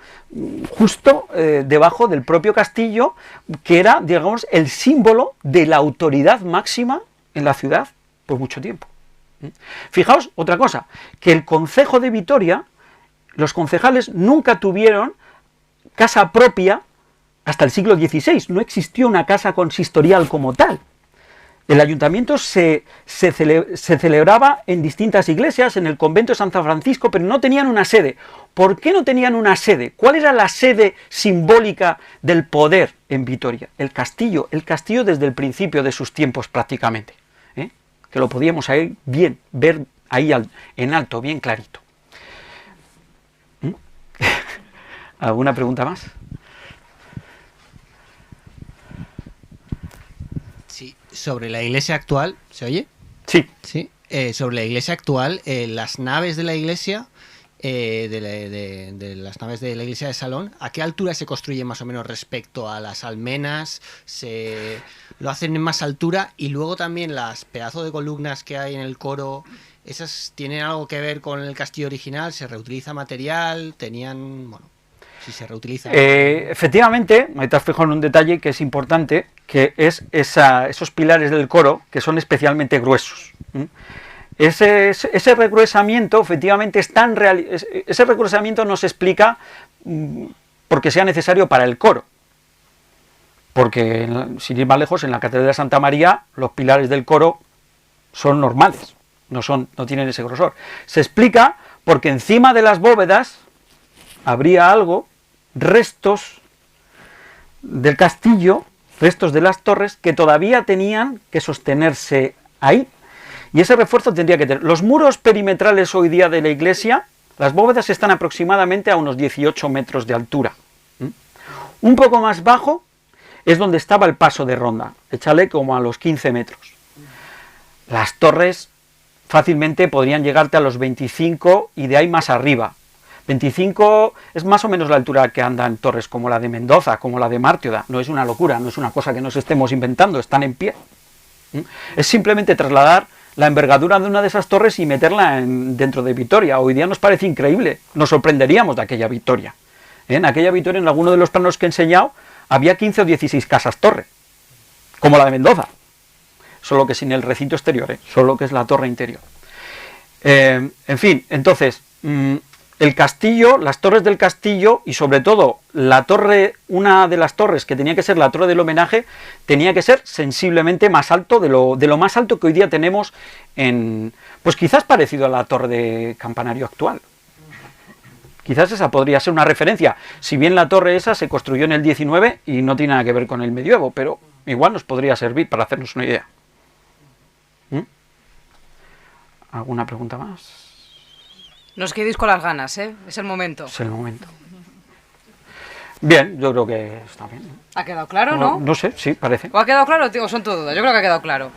justo debajo del propio castillo, que era, digamos, el símbolo de la autoridad máxima en la ciudad por mucho tiempo. Fijaos, otra cosa, que el concejo de Vitoria, los concejales nunca tuvieron casa propia hasta el siglo XVI, no existió una casa consistorial como tal. El ayuntamiento se celebraba en distintas iglesias, en el convento de San Francisco, pero no tenían una sede. ¿Por qué no tenían una sede? ¿Cuál era la sede simbólica del poder en Vitoria? El castillo desde el principio de sus tiempos prácticamente, que lo podíamos ahí bien ver ahí en alto, bien clarito. ¿Alguna pregunta más? Sí, sobre la iglesia actual, ¿se oye? Sí. Sí, sobre la iglesia actual, las naves de la iglesia, de las naves de la iglesia de Salón, ¿a qué altura se construyen más o menos respecto a las almenas? ¿Lo hacen en más altura? Y luego también las pedazos de columnas que hay en el coro, ¿esas tienen algo que ver con el castillo original? ¿Se reutiliza material? Si se reutiliza. Efectivamente, me te has fijado en un detalle que es importante, que es esos pilares del coro que son especialmente gruesos. Ese regruesamiento, efectivamente, es tan real. Ese regruesamiento no se explica porque sea necesario para el coro. Porque, sin ir más lejos, en la Catedral de Santa María, los pilares del coro son normales, no tienen ese grosor. Se explica porque encima de las bóvedas habría algo, restos del castillo, restos de las torres, que todavía tenían que sostenerse ahí. Y ese refuerzo tendría que tener. Los muros perimetrales hoy día de la iglesia, las bóvedas están aproximadamente a unos 18 metros de altura. Un poco más bajo es donde estaba el paso de ronda, échale como a los 15 metros. Las torres fácilmente podrían llegarte a los 25 y de ahí más arriba. 25 es más o menos la altura que andan torres como la de Mendoza, como la de Mártioda. No es una locura, no es una cosa que nos estemos inventando, están en pie. Es simplemente trasladar la envergadura de una de esas torres y meterla dentro de Vitoria. Hoy día nos parece increíble, nos sorprenderíamos de aquella Vitoria. En aquella Vitoria, en alguno de los planos que he enseñado, había 15 o 16 casas torre, como la de Mendoza, solo que sin el recinto exterior, solo que es la torre interior. En fin, entonces, el castillo, las torres del castillo y sobre todo la torre, una de las torres que tenía que ser la torre del homenaje, tenía que ser sensiblemente más alto de lo más alto que hoy día tenemos pues quizás parecido a la torre de campanario actual. Quizás esa podría ser una referencia, si bien la torre esa se construyó en el 19 y no tiene nada que ver con el medievo, pero igual nos podría servir para hacernos una idea. ¿Alguna pregunta más? No os quedéis con las ganas, es el momento. Es el momento. Bien, yo creo que está bien. ¿Ha quedado claro, no? No sé, sí, parece. ¿O ha quedado claro o son todo dudas? Yo creo que ha quedado claro.